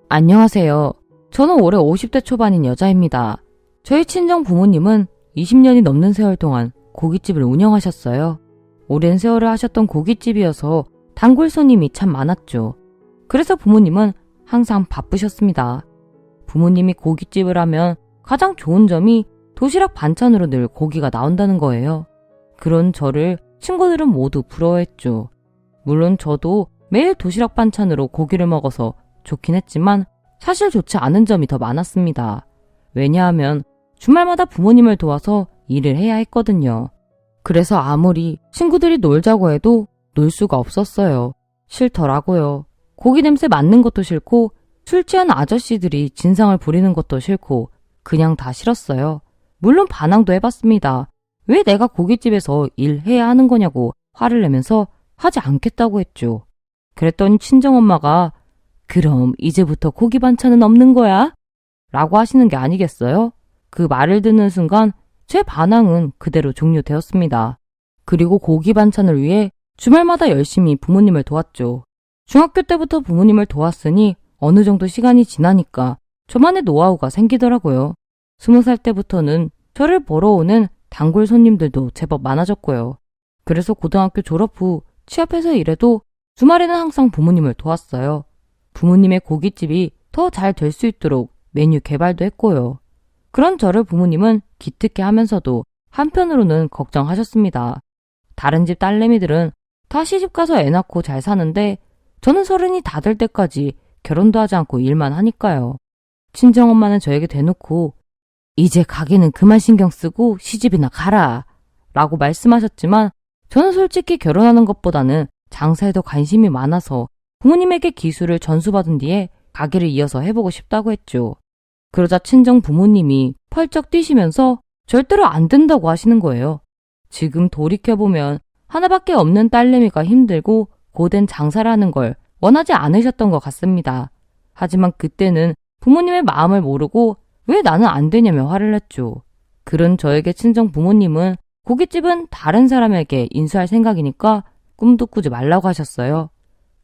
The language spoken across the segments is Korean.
안녕하세요. 저는 올해 50대 초반인 여자입니다. 저희 친정 부모님은 20년이 넘는 세월 동안 고깃집을 운영하셨어요. 오랜 세월을 하셨던 고깃집이어서 단골 손님이 참 많았죠. 그래서 부모님은 항상 바쁘셨습니다. 부모님이 고깃집을 하면 가장 좋은 점이 도시락 반찬으로 늘 고기가 나온다는 거예요. 그런 저를 친구들은 모두 부러워했죠. 물론 저도 매일 도시락 반찬으로 고기를 먹어서 좋긴 했지만 사실 좋지 않은 점이 더 많았습니다. 왜냐하면 주말마다 부모님을 도와서 일을 해야 했거든요. 그래서 아무리 친구들이 놀자고 해도 놀 수가 없었어요. 싫더라고요. 고기 냄새 맡는 것도 싫고 술 취한 아저씨들이 진상을 부리는 것도 싫고 그냥 다 싫었어요. 물론 반항도 해봤습니다. 왜 내가 고깃집에서 일해야 하는 거냐고 화를 내면서 하지 않겠다고 했죠. 그랬더니 친정엄마가 그럼 이제부터 고기 반찬은 없는 거야? 라고 하시는 게 아니겠어요? 그 말을 듣는 순간 제 반항은 그대로 종료되었습니다. 그리고 고기 반찬을 위해 주말마다 열심히 부모님을 도왔죠. 중학교 때부터 부모님을 도왔으니 어느 정도 시간이 지나니까 저만의 노하우가 생기더라고요. 20살 때부터는 저를 보러 오는 단골 손님들도 제법 많아졌고요. 그래서 고등학교 졸업 후 취업해서 일해도 주말에는 항상 부모님을 도왔어요. 부모님의 고깃집이 더 잘 될 수 있도록 메뉴 개발도 했고요. 그런 저를 부모님은 기특해 하면서도 한편으로는 걱정하셨습니다. 다른 집 딸내미들은 다 시집가서 애 낳고 잘 사는데 저는 30이 다 될 때까지 결혼도 하지 않고 일만 하니까요. 친정엄마는 저에게 대놓고 이제 가게는 그만 신경 쓰고 시집이나 가라 라고 말씀하셨지만 저는 솔직히 결혼하는 것보다는 장사에 더 관심이 많아서 부모님에게 기술을 전수받은 뒤에 가게를 이어서 해보고 싶다고 했죠. 그러자 친정 부모님이 펄쩍 뛰시면서 절대로 안 된다고 하시는 거예요. 지금 돌이켜보면 하나밖에 없는 딸내미가 힘들고 고된 장사를 하는 걸 원하지 않으셨던 것 같습니다. 하지만 그때는 부모님의 마음을 모르고 왜 나는 안 되냐며 화를 냈죠. 그런 저에게 친정 부모님은 고깃집은 다른 사람에게 인수할 생각이니까 꿈도 꾸지 말라고 하셨어요.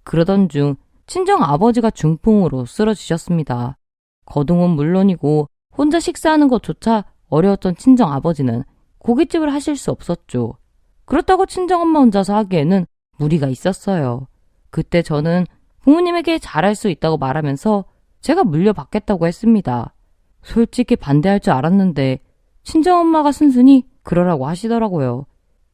그러던 중 친정 아버지가 중풍으로 쓰러지셨습니다. 거동은 물론이고 혼자 식사하는 것조차 어려웠던 친정 아버지는 고깃집을 하실 수 없었죠. 그렇다고 친정 엄마 혼자서 하기에는 무리가 있었어요. 그때 저는 부모님에게 잘할 수 있다고 말하면서 제가 물려받겠다고 했습니다. 솔직히 반대할 줄 알았는데 친정 엄마가 순순히 그러라고 하시더라고요.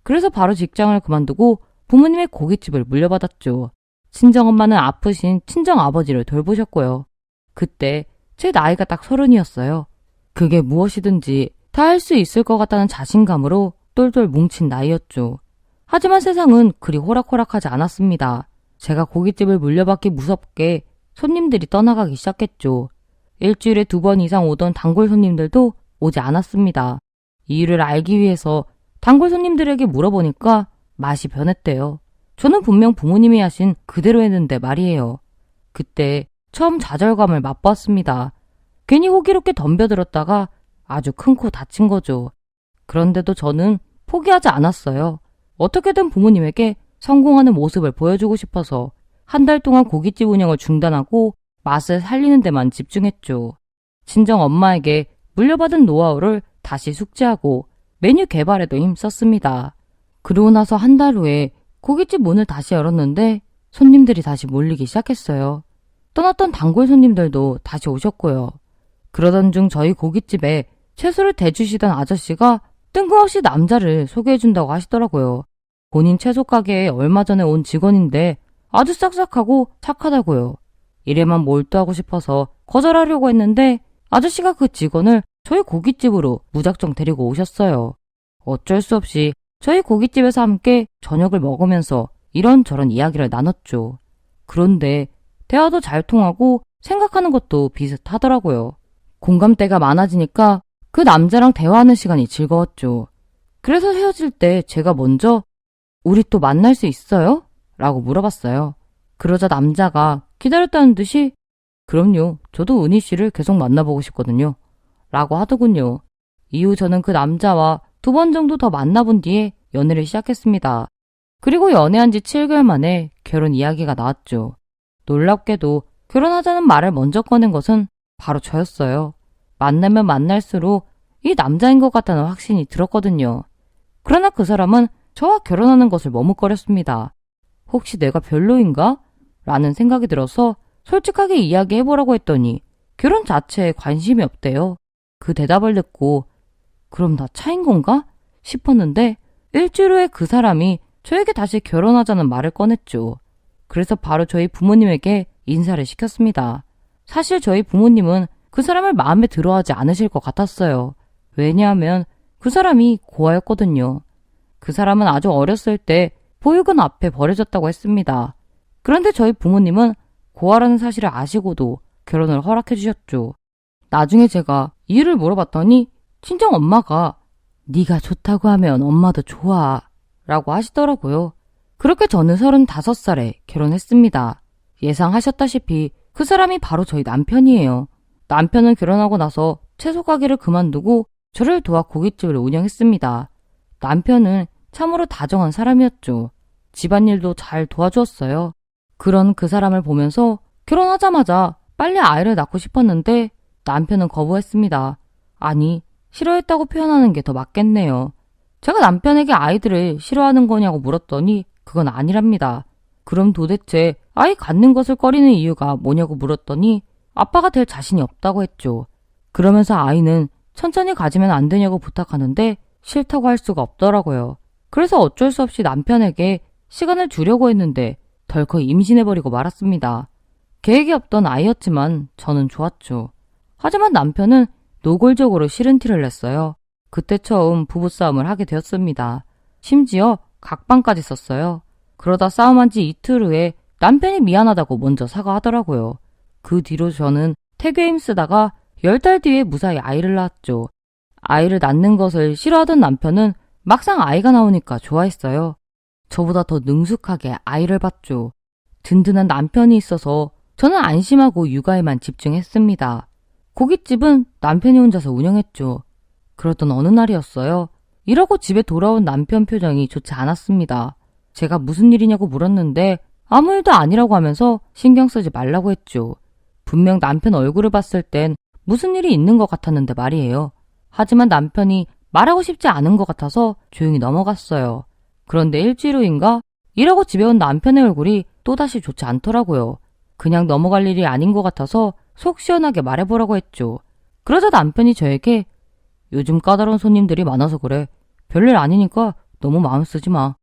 그래서 바로 직장을 그만두고 부모님의 고깃집을 물려받았죠. 친정엄마는 아프신 친정아버지를 돌보셨고요. 그때 제 나이가 딱 30이었어요. 그게 무엇이든지 다 할 수 있을 것 같다는 자신감으로 똘똘 뭉친 나이였죠. 하지만 세상은 그리 호락호락하지 않았습니다. 제가 고깃집을 물려받기 무섭게 손님들이 떠나가기 시작했죠. 일주일에 2번 이상 오던 단골 손님들도 오지 않았습니다. 이유를 알기 위해서 단골 손님들에게 물어보니까 맛이 변했대요. 저는 분명 부모님이 하신 그대로 했는데 말이에요. 그때 처음 좌절감을 맛보았습니다. 괜히 호기롭게 덤벼들었다가 아주 큰 코 다친 거죠. 그런데도 저는 포기하지 않았어요. 어떻게든 부모님에게 성공하는 모습을 보여주고 싶어서 한 달 동안 고깃집 운영을 중단하고 맛을 살리는 데만 집중했죠. 친정 엄마에게 물려받은 노하우를 다시 숙지하고 메뉴 개발에도 힘썼습니다. 그러고 나서 한 달 후에 고깃집 문을 다시 열었는데 손님들이 다시 몰리기 시작했어요. 떠났던 단골 손님들도 다시 오셨고요. 그러던 중 저희 고깃집에 채소를 대주시던 아저씨가 뜬금없이 남자를 소개해준다고 하시더라고요. 본인 채소 가게에 얼마 전에 온 직원인데 아주 싹싹하고 착하다고요. 이래만 몰두하고 싶어서 거절하려고 했는데 아저씨가 그 직원을 저희 고깃집으로 무작정 데리고 오셨어요. 어쩔 수 없이 저희 고깃집에서 함께 저녁을 먹으면서 이런저런 이야기를 나눴죠. 그런데 대화도 잘 통하고 생각하는 것도 비슷하더라고요. 공감대가 많아지니까 그 남자랑 대화하는 시간이 즐거웠죠. 그래서 헤어질 때 제가 먼저 우리 또 만날 수 있어요? 라고 물어봤어요. 그러자 남자가 기다렸다는 듯이 그럼요. 저도 은희 씨를 계속 만나보고 싶거든요. 라고 하더군요. 이후 저는 그 남자와 2번 정도 더 만나본 뒤에 연애를 시작했습니다. 그리고 연애한 지 7개월 만에 결혼 이야기가 나왔죠. 놀랍게도 결혼하자는 말을 먼저 꺼낸 것은 바로 저였어요. 만나면 만날수록 이 남자인 것 같다는 확신이 들었거든요. 그러나 그 사람은 저와 결혼하는 것을 머뭇거렸습니다. 혹시 내가 별로인가? 라는 생각이 들어서 솔직하게 이야기해보라고 했더니 결혼 자체에 관심이 없대요. 그 대답을 듣고 그럼 나 차인 건가? 싶었는데 일주일 후에 그 사람이 저에게 다시 결혼하자는 말을 꺼냈죠. 그래서 바로 저희 부모님에게 인사를 시켰습니다. 사실 저희 부모님은 그 사람을 마음에 들어하지 않으실 것 같았어요. 왜냐하면 그 사람이 고아였거든요. 그 사람은 아주 어렸을 때 보육원 앞에 버려졌다고 했습니다. 그런데 저희 부모님은 고아라는 사실을 아시고도 결혼을 허락해 주셨죠. 나중에 제가 이유를 물어봤더니 친정 엄마가 네가 좋다고 하면 엄마도 좋아 라고 하시더라고요. 그렇게 저는 35살에 결혼했습니다. 예상하셨다시피 그 사람이 바로 저희 남편이에요. 남편은 결혼하고 나서 채소 가게를 그만두고 저를 도와 고깃집을 운영했습니다. 남편은 참으로 다정한 사람이었죠. 집안일도 잘 도와주었어요. 그런 그 사람을 보면서 결혼하자마자 빨리 아이를 낳고 싶었는데 남편은 거부했습니다. 아니, 싫어했다고 표현하는 게 더 맞겠네요. 제가 남편에게 아이들을 싫어하는 거냐고 물었더니 그건 아니랍니다. 그럼 도대체 아이 갖는 것을 꺼리는 이유가 뭐냐고 물었더니 아빠가 될 자신이 없다고 했죠. 그러면서 아이는 천천히 가지면 안 되냐고 부탁하는데 싫다고 할 수가 없더라고요. 그래서 어쩔 수 없이 남편에게 시간을 주려고 했는데 덜컥 임신해버리고 말았습니다. 계획이 없던 아이였지만 저는 좋았죠. 하지만 남편은 노골적으로 싫은 티를 냈어요. 그때 처음 부부싸움을 하게 되었습니다. 심지어 각방까지 썼어요. 그러다 싸움한 지 이틀 후에 남편이 미안하다고 먼저 사과하더라고요. 그 뒤로 저는 태교에 힘쓰다가 10달 뒤에 무사히 아이를 낳았죠. 아이를 낳는 것을 싫어하던 남편은 막상 아이가 나오니까 좋아했어요. 저보다 더 능숙하게 아이를 봤죠. 든든한 남편이 있어서 저는 안심하고 육아에만 집중했습니다. 고깃집은 남편이 혼자서 운영했죠. 그러던 어느 날이었어요. 이러고 집에 돌아온 남편 표정이 좋지 않았습니다. 제가 무슨 일이냐고 물었는데 아무 일도 아니라고 하면서 신경 쓰지 말라고 했죠. 분명 남편 얼굴을 봤을 땐 무슨 일이 있는 것 같았는데 말이에요. 하지만 남편이 말하고 싶지 않은 것 같아서 조용히 넘어갔어요. 그런데 일주일 후인가 이러고 집에 온 남편의 얼굴이 또다시 좋지 않더라고요. 그냥 넘어갈 일이 아닌 것 같아서 속 시원하게 말해보라고 했죠. 그러자 남편이 저에게 요즘 까다로운 손님들이 많아서 그래. 별일 아니니까 너무 마음 쓰지 마.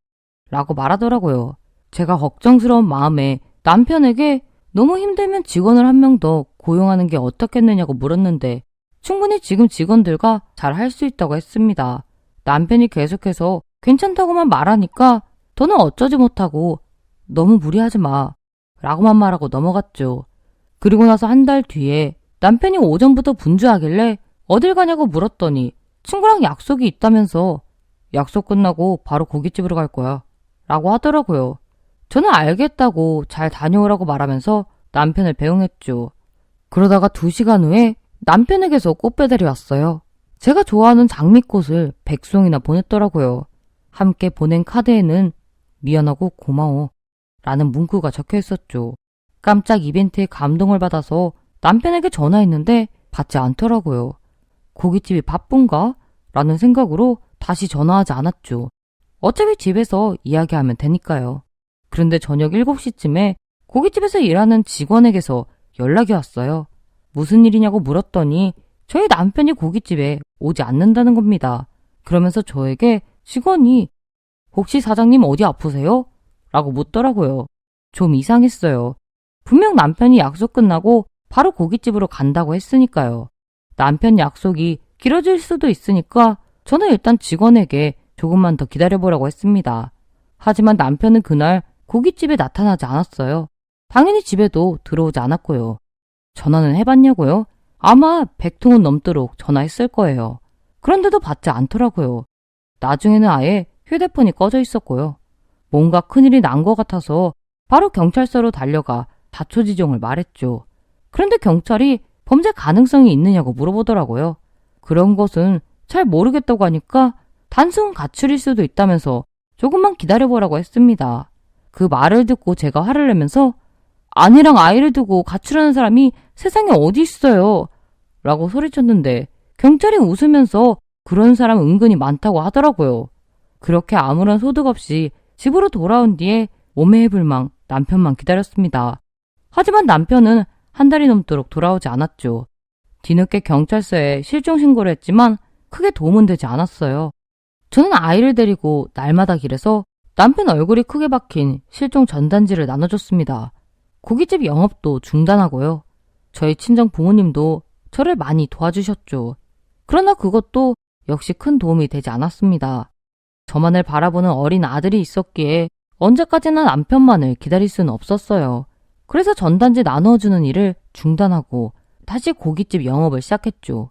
라고 말하더라고요. 제가 걱정스러운 마음에 남편에게 너무 힘들면 직원을 한 명 더 고용하는 게 어떻겠느냐고 물었는데 충분히 지금 직원들과 잘 할 수 있다고 했습니다. 남편이 계속해서 괜찮다고만 말하니까 저는 어쩌지 못하고 너무 무리하지 마 라고만 말하고 넘어갔죠. 그리고 나서 한 달 뒤에 남편이 오전부터 분주하길래 어딜 가냐고 물었더니 친구랑 약속이 있다면서 약속 끝나고 바로 고깃집으로 갈 거야 라고 하더라고요. 저는 알겠다고 잘 다녀오라고 말하면서 남편을 배웅했죠. 그러다가 2시간 후에 남편에게서 꽃배달이 왔어요. 제가 좋아하는 장미꽃을 100송이나 보냈더라고요. 함께 보낸 카드에는 미안하고 고마워 라는 문구가 적혀 있었죠. 깜짝 이벤트에 감동을 받아서 남편에게 전화했는데 받지 않더라고요. 고깃집이 바쁜가? 라는 생각으로 다시 전화하지 않았죠. 어차피 집에서 이야기하면 되니까요. 그런데 저녁 7시쯤에 고깃집에서 일하는 직원에게서 연락이 왔어요. 무슨 일이냐고 물었더니 저희 남편이 고깃집에 오지 않는다는 겁니다. 그러면서 저에게 직원이 혹시 사장님 어디 아프세요? 라고 묻더라고요. 좀 이상했어요. 분명 남편이 약속 끝나고 바로 고깃집으로 간다고 했으니까요. 남편 약속이 길어질 수도 있으니까 저는 일단 직원에게 조금만 더 기다려보라고 했습니다. 하지만 남편은 그날 고깃집에 나타나지 않았어요. 당연히 집에도 들어오지 않았고요. 전화는 해봤냐고요? 아마 100통은 넘도록 전화했을 거예요. 그런데도 받지 않더라고요. 나중에는 아예 휴대폰이 꺼져 있었고요. 뭔가 큰일이 난 것 같아서 바로 경찰서로 달려가 자초지종을 말했죠. 그런데 경찰이 범죄 가능성이 있느냐고 물어보더라고요. 그런 것은 잘 모르겠다고 하니까 단순 가출일 수도 있다면서 조금만 기다려보라고 했습니다. 그 말을 듣고 제가 화를 내면서 아내랑 아이를 두고 가출하는 사람이 세상에 어디 있어요? 라고 소리쳤는데 경찰이 웃으면서 그런 사람 은근히 많다고 하더라고요. 그렇게 아무런 소득 없이 집으로 돌아온 뒤에 오매불망 남편만 기다렸습니다. 하지만 남편은 한 달이 넘도록 돌아오지 않았죠. 뒤늦게 경찰서에 실종 신고를 했지만 크게 도움은 되지 않았어요. 저는 아이를 데리고 날마다 길에서 남편 얼굴이 크게 박힌 실종 전단지를 나눠줬습니다. 고깃집 영업도 중단하고요. 저희 친정 부모님도 저를 많이 도와주셨죠. 그러나 그것도 역시 큰 도움이 되지 않았습니다. 저만을 바라보는 어린 아들이 있었기에 언제까지나 남편만을 기다릴 수는 없었어요. 그래서 전단지 나눠주는 일을 중단하고 다시 고깃집 영업을 시작했죠.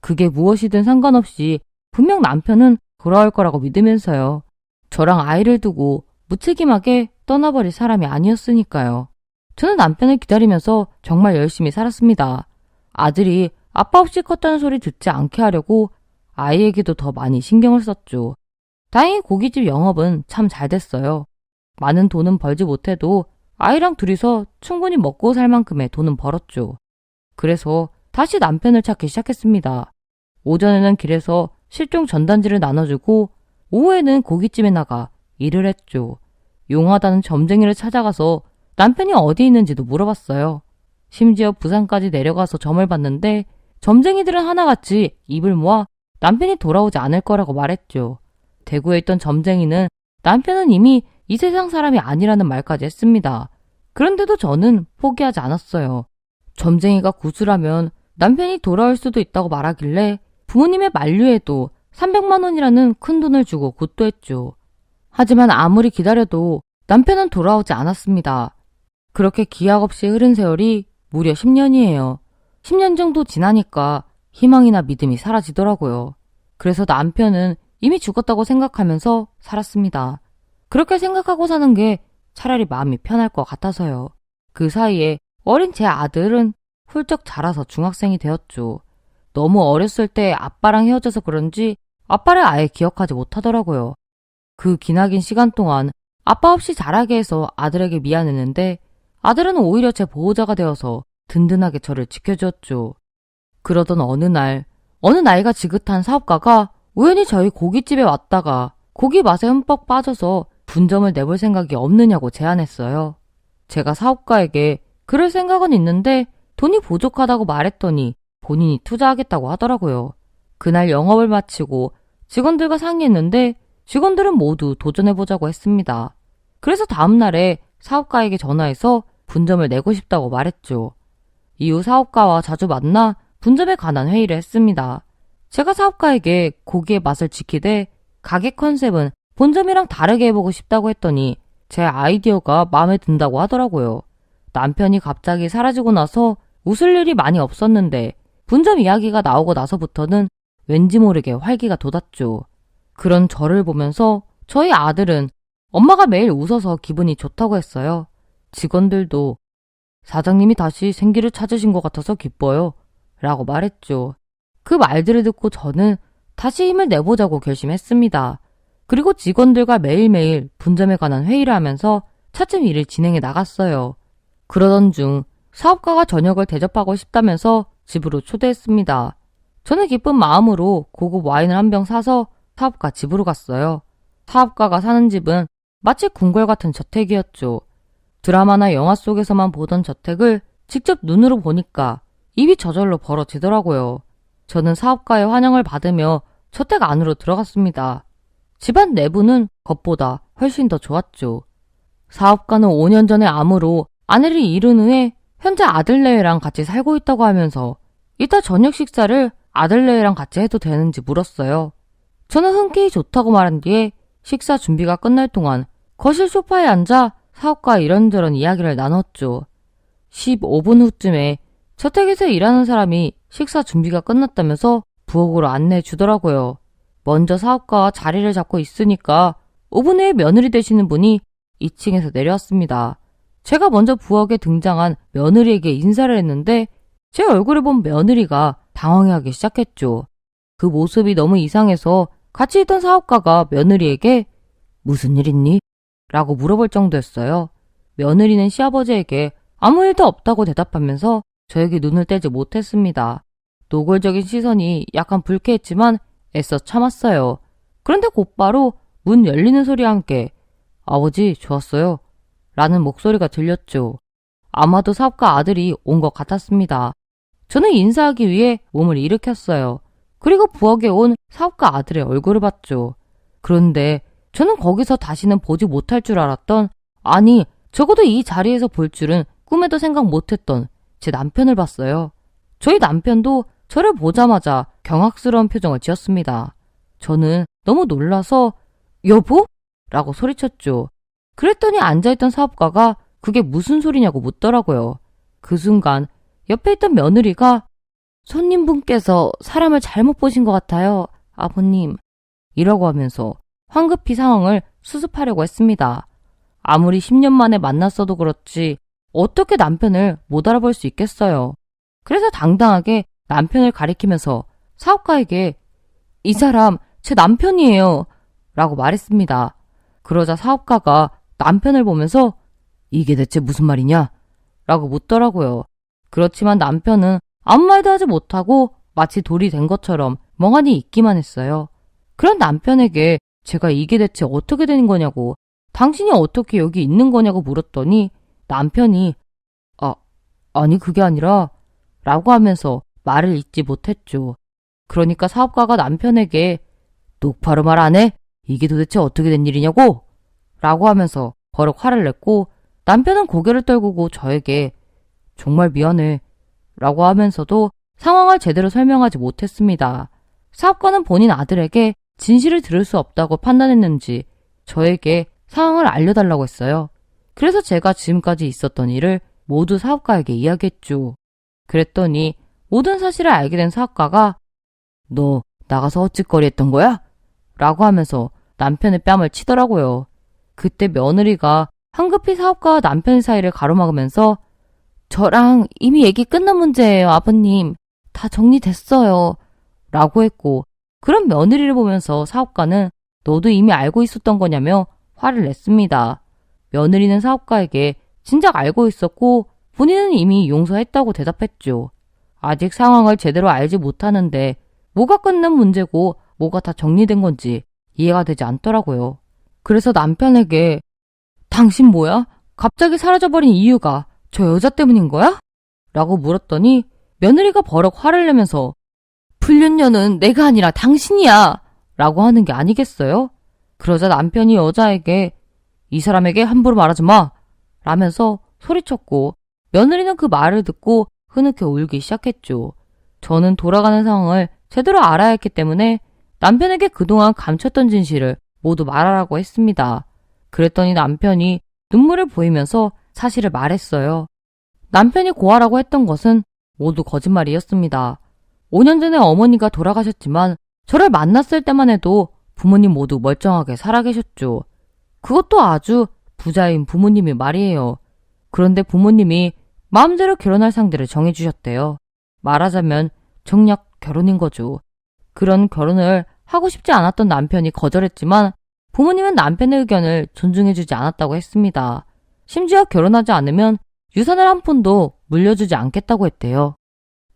그게 무엇이든 상관없이 분명 남편은 돌아올 거라고 믿으면서요. 저랑 아이를 두고 무책임하게 떠나버릴 사람이 아니었으니까요. 저는 남편을 기다리면서 정말 열심히 살았습니다. 아들이 아빠 없이 컸다는 소리 듣지 않게 하려고 아이에게도 더 많이 신경을 썼죠. 다행히 고깃집 영업은 참 잘 됐어요. 많은 돈은 벌지 못해도 아이랑 둘이서 충분히 먹고 살 만큼의 돈은 벌었죠. 그래서 다시 남편을 찾기 시작했습니다. 오전에는 길에서 실종 전단지를 나눠주고 오후에는 고깃집에 나가 일을 했죠. 용하다는 점쟁이를 찾아가서 남편이 어디 있는지도 물어봤어요. 심지어 부산까지 내려가서 점을 봤는데 점쟁이들은 하나같이 입을 모아 남편이 돌아오지 않을 거라고 말했죠. 대구에 있던 점쟁이는 남편은 이미 이 세상 사람이 아니라는 말까지 했습니다. 그런데도 저는 포기하지 않았어요. 점쟁이가 구슬하면 남편이 돌아올 수도 있다고 말하길래 부모님의 만류에도 300만 원이라는 큰 돈을 주고 굿도했죠. 하지만 아무리 기다려도 남편은 돌아오지 않았습니다. 그렇게 기약 없이 흐른 세월이 무려 10년이에요. 10년 정도 지나니까 희망이나 믿음이 사라지더라고요. 그래서 남편은 이미 죽었다고 생각하면서 살았습니다. 그렇게 생각하고 사는 게 차라리 마음이 편할 것 같아서요. 그 사이에 어린 제 아들은 훌쩍 자라서 중학생이 되었죠. 너무 어렸을 때 아빠랑 헤어져서 그런지 아빠를 아예 기억하지 못하더라고요. 그 기나긴 시간 동안 아빠 없이 자라게 해서 아들에게 미안했는데 아들은 오히려 제 보호자가 되어서 든든하게 저를 지켜주었죠. 그러던 어느 날, 어느 나이가 지긋한 사업가가 우연히 저희 고깃집에 왔다가 고기 맛에 흠뻑 빠져서 분점을 내볼 생각이 없느냐고 제안했어요. 제가 사업가에게 그럴 생각은 있는데 돈이 부족하다고 말했더니 본인이 투자하겠다고 하더라고요. 그날 영업을 마치고 직원들과 상의했는데 직원들은 모두 도전해보자고 했습니다. 그래서 다음날에 사업가에게 전화해서 분점을 내고 싶다고 말했죠. 이후 사업가와 자주 만나 분점에 관한 회의를 했습니다. 제가 사업가에게 고기의 맛을 지키되 가게 컨셉은 본점이랑 다르게 해보고 싶다고 했더니 제 아이디어가 마음에 든다고 하더라고요. 남편이 갑자기 사라지고 나서 웃을 일이 많이 없었는데 분점 이야기가 나오고 나서부터는 왠지 모르게 활기가 돋았죠. 그런 저를 보면서 저희 아들은 엄마가 매일 웃어서 기분이 좋다고 했어요. 직원들도 사장님이 다시 생기를 찾으신 것 같아서 기뻐요 라고 말했죠. 그 말들을 듣고 저는 다시 힘을 내보자고 결심했습니다. 그리고 직원들과 매일매일 분점에 관한 회의를 하면서 차츰 일을 진행해 나갔어요. 그러던 중 사업가가 저녁을 대접하고 싶다면서 집으로 초대했습니다. 저는 기쁜 마음으로 고급 와인을 한 병 사서 사업가 집으로 갔어요. 사업가가 사는 집은 마치 궁궐 같은 저택이었죠. 드라마나 영화 속에서만 보던 저택을 직접 눈으로 보니까 입이 저절로 벌어지더라고요. 저는 사업가의 환영을 받으며 저택 안으로 들어갔습니다. 집안 내부는 겉보다 훨씬 더 좋았죠. 사업가는 5년 전에 암으로 아내를 잃은 후에 현재 아들네랑 같이 살고 있다고 하면서 이따 저녁 식사를 아들네랑 같이 해도 되는지 물었어요. 저는 흔쾌히 좋다고 말한 뒤에 식사 준비가 끝날 동안 거실 소파에 앉아 사업가와 이런저런 이야기를 나눴죠. 15분 후쯤에 저택에서 일하는 사람이 식사 준비가 끝났다면서 부엌으로 안내해 주더라고요. 먼저 사업가와 자리를 잡고 있으니까 5분 후에 며느리 되시는 분이 2층에서 내려왔습니다. 제가 먼저 부엌에 등장한 며느리에게 인사를 했는데 제 얼굴을 본 며느리가 당황해하기 시작했죠. 그 모습이 너무 이상해서 같이 있던 사업가가 며느리에게 무슨 일 있니? 라고 물어볼 정도였어요. 며느리는 시아버지에게 아무 일도 없다고 대답하면서 저에게 눈을 떼지 못했습니다. 노골적인 시선이 약간 불쾌했지만 애써 참았어요. 그런데 곧바로 문 열리는 소리와 함께 아버지 좋았어요 라는 목소리가 들렸죠. 아마도 사업가 아들이 온 것 같았습니다. 저는 인사하기 위해 몸을 일으켰어요. 그리고 부엌에 온 사업가 아들의 얼굴을 봤죠. 그런데 저는 거기서 다시는 보지 못할 줄 알았던, 아니 적어도 이 자리에서 볼 줄은 꿈에도 생각 못했던 제 남편을 봤어요. 저희 남편도 저를 보자마자 경악스러운 표정을 지었습니다. 저는 너무 놀라서 여보? 라고 소리쳤죠. 그랬더니 앉아있던 사업가가 그게 무슨 소리냐고 묻더라고요. 그 순간 옆에 있던 며느리가 손님분께서 사람을 잘못 보신 것 같아요, 아버님. 이라고 하면서 황급히 상황을 수습하려고 했습니다. 아무리 10년 만에 만났어도 그렇지 어떻게 남편을 못 알아볼 수 있겠어요. 그래서 당당하게 남편을 가리키면서 사업가에게 이 사람 제 남편이에요 라고 말했습니다. 그러자 사업가가 남편을 보면서 이게 대체 무슨 말이냐? 라고 묻더라고요. 그렇지만 남편은 아무 말도 하지 못하고 마치 돌이 된 것처럼 멍하니 있기만 했어요. 그런 남편에게 제가 이게 대체 어떻게 된 거냐고, 당신이 어떻게 여기 있는 거냐고 물었더니 남편이 아니 그게 아니라 라고 하면서 말을 잇지 못했죠. 그러니까 사업가가 남편에게 똑바로 말 안 해? 이게 도대체 어떻게 된 일이냐고? 라고 하면서 버럭 화를 냈고 남편은 고개를 떨구고 저에게 정말 미안해 라고 하면서도 상황을 제대로 설명하지 못했습니다. 사업가는 본인 아들에게 진실을 들을 수 없다고 판단했는지 저에게 상황을 알려달라고 했어요. 그래서 제가 지금까지 있었던 일을 모두 사업가에게 이야기했죠. 그랬더니 모든 사실을 알게 된 사업가가 너 나가서 헛짓거리 했던 거야? 라고 하면서 남편의 뺨을 치더라고요. 그때 며느리가 황급히 사업가와 남편 사이를 가로막으면서 저랑 이미 얘기 끝난 문제예요, 아버님. 다 정리됐어요. 라고 했고, 그런 며느리를 보면서 사업가는 너도 이미 알고 있었던 거냐며 화를 냈습니다. 며느리는 사업가에게 진작 알고 있었고 본인은 이미 용서했다고 대답했죠. 아직 상황을 제대로 알지 못하는데 뭐가 끝난 문제고 뭐가 다 정리된 건지 이해가 되지 않더라고요. 그래서 남편에게 당신 뭐야? 갑자기 사라져버린 이유가 저 여자 때문인 거야? 라고 물었더니 며느리가 버럭 화를 내면서 불륜녀는 내가 아니라 당신이야! 라고 하는 게 아니겠어요? 그러자 남편이 여자에게 이 사람에게 함부로 말하지 마! 라면서 소리쳤고 며느리는 그 말을 듣고 흐느껴 울기 시작했죠. 저는 돌아가는 상황을 제대로 알아야 했기 때문에 남편에게 그동안 감췄던 진실을 모두 말하라고 했습니다. 그랬더니 남편이 눈물을 보이면서 사실을 말했어요. 남편이 고아라고 했던 것은 모두 거짓말이었습니다. 5년 전에 어머니가 돌아가셨지만 저를 만났을 때만 해도 부모님 모두 멀쩡하게 살아계셨죠. 그것도 아주 부자인 부모님이 말이에요. 그런데 부모님이 마음대로 결혼할 상대를 정해주셨대요. 말하자면 정략 결혼인 거죠. 그런 결혼을 하고 싶지 않았던 남편이 거절했지만 부모님은 남편의 의견을 존중해주지 않았다고 했습니다. 심지어 결혼하지 않으면 유산을 한 푼도 물려주지 않겠다고 했대요.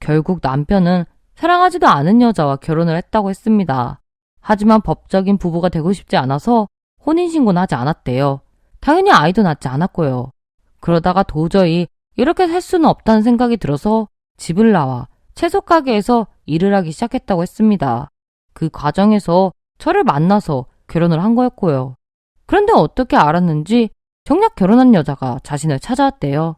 결국 남편은 사랑하지도 않은 여자와 결혼을 했다고 했습니다. 하지만 법적인 부부가 되고 싶지 않아서 혼인신고는 하지 않았대요. 당연히 아이도 낳지 않았고요. 그러다가 도저히 이렇게 살 수는 없다는 생각이 들어서 집을 나와 채소 가게에서 일을 하기 시작했다고 했습니다. 그 과정에서 저를 만나서 결혼을 한 거였고요. 그런데 어떻게 알았는지 정작 결혼한 여자가 자신을 찾아왔대요.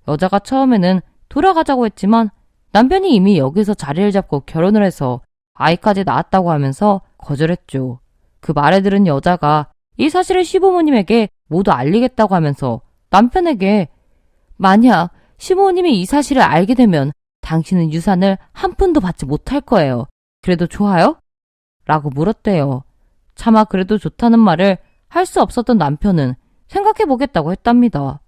여자가 처음에는 돌아가자고 했지만 남편이 이미 여기서 자리를 잡고 결혼을 해서 아이까지 낳았다고 하면서 거절했죠. 그 말을 들은 여자가 이 사실을 시부모님에게 모두 알리겠다고 하면서 남편에게 만약 시부모님이 이 사실을 알게 되면 당신은 유산을 한 푼도 받지 못할 거예요. 그래도 좋아요? 라고 물었대요. 차마 그래도 좋다는 말을 할 수 없었던 남편은 생각해보겠다고 했답니다.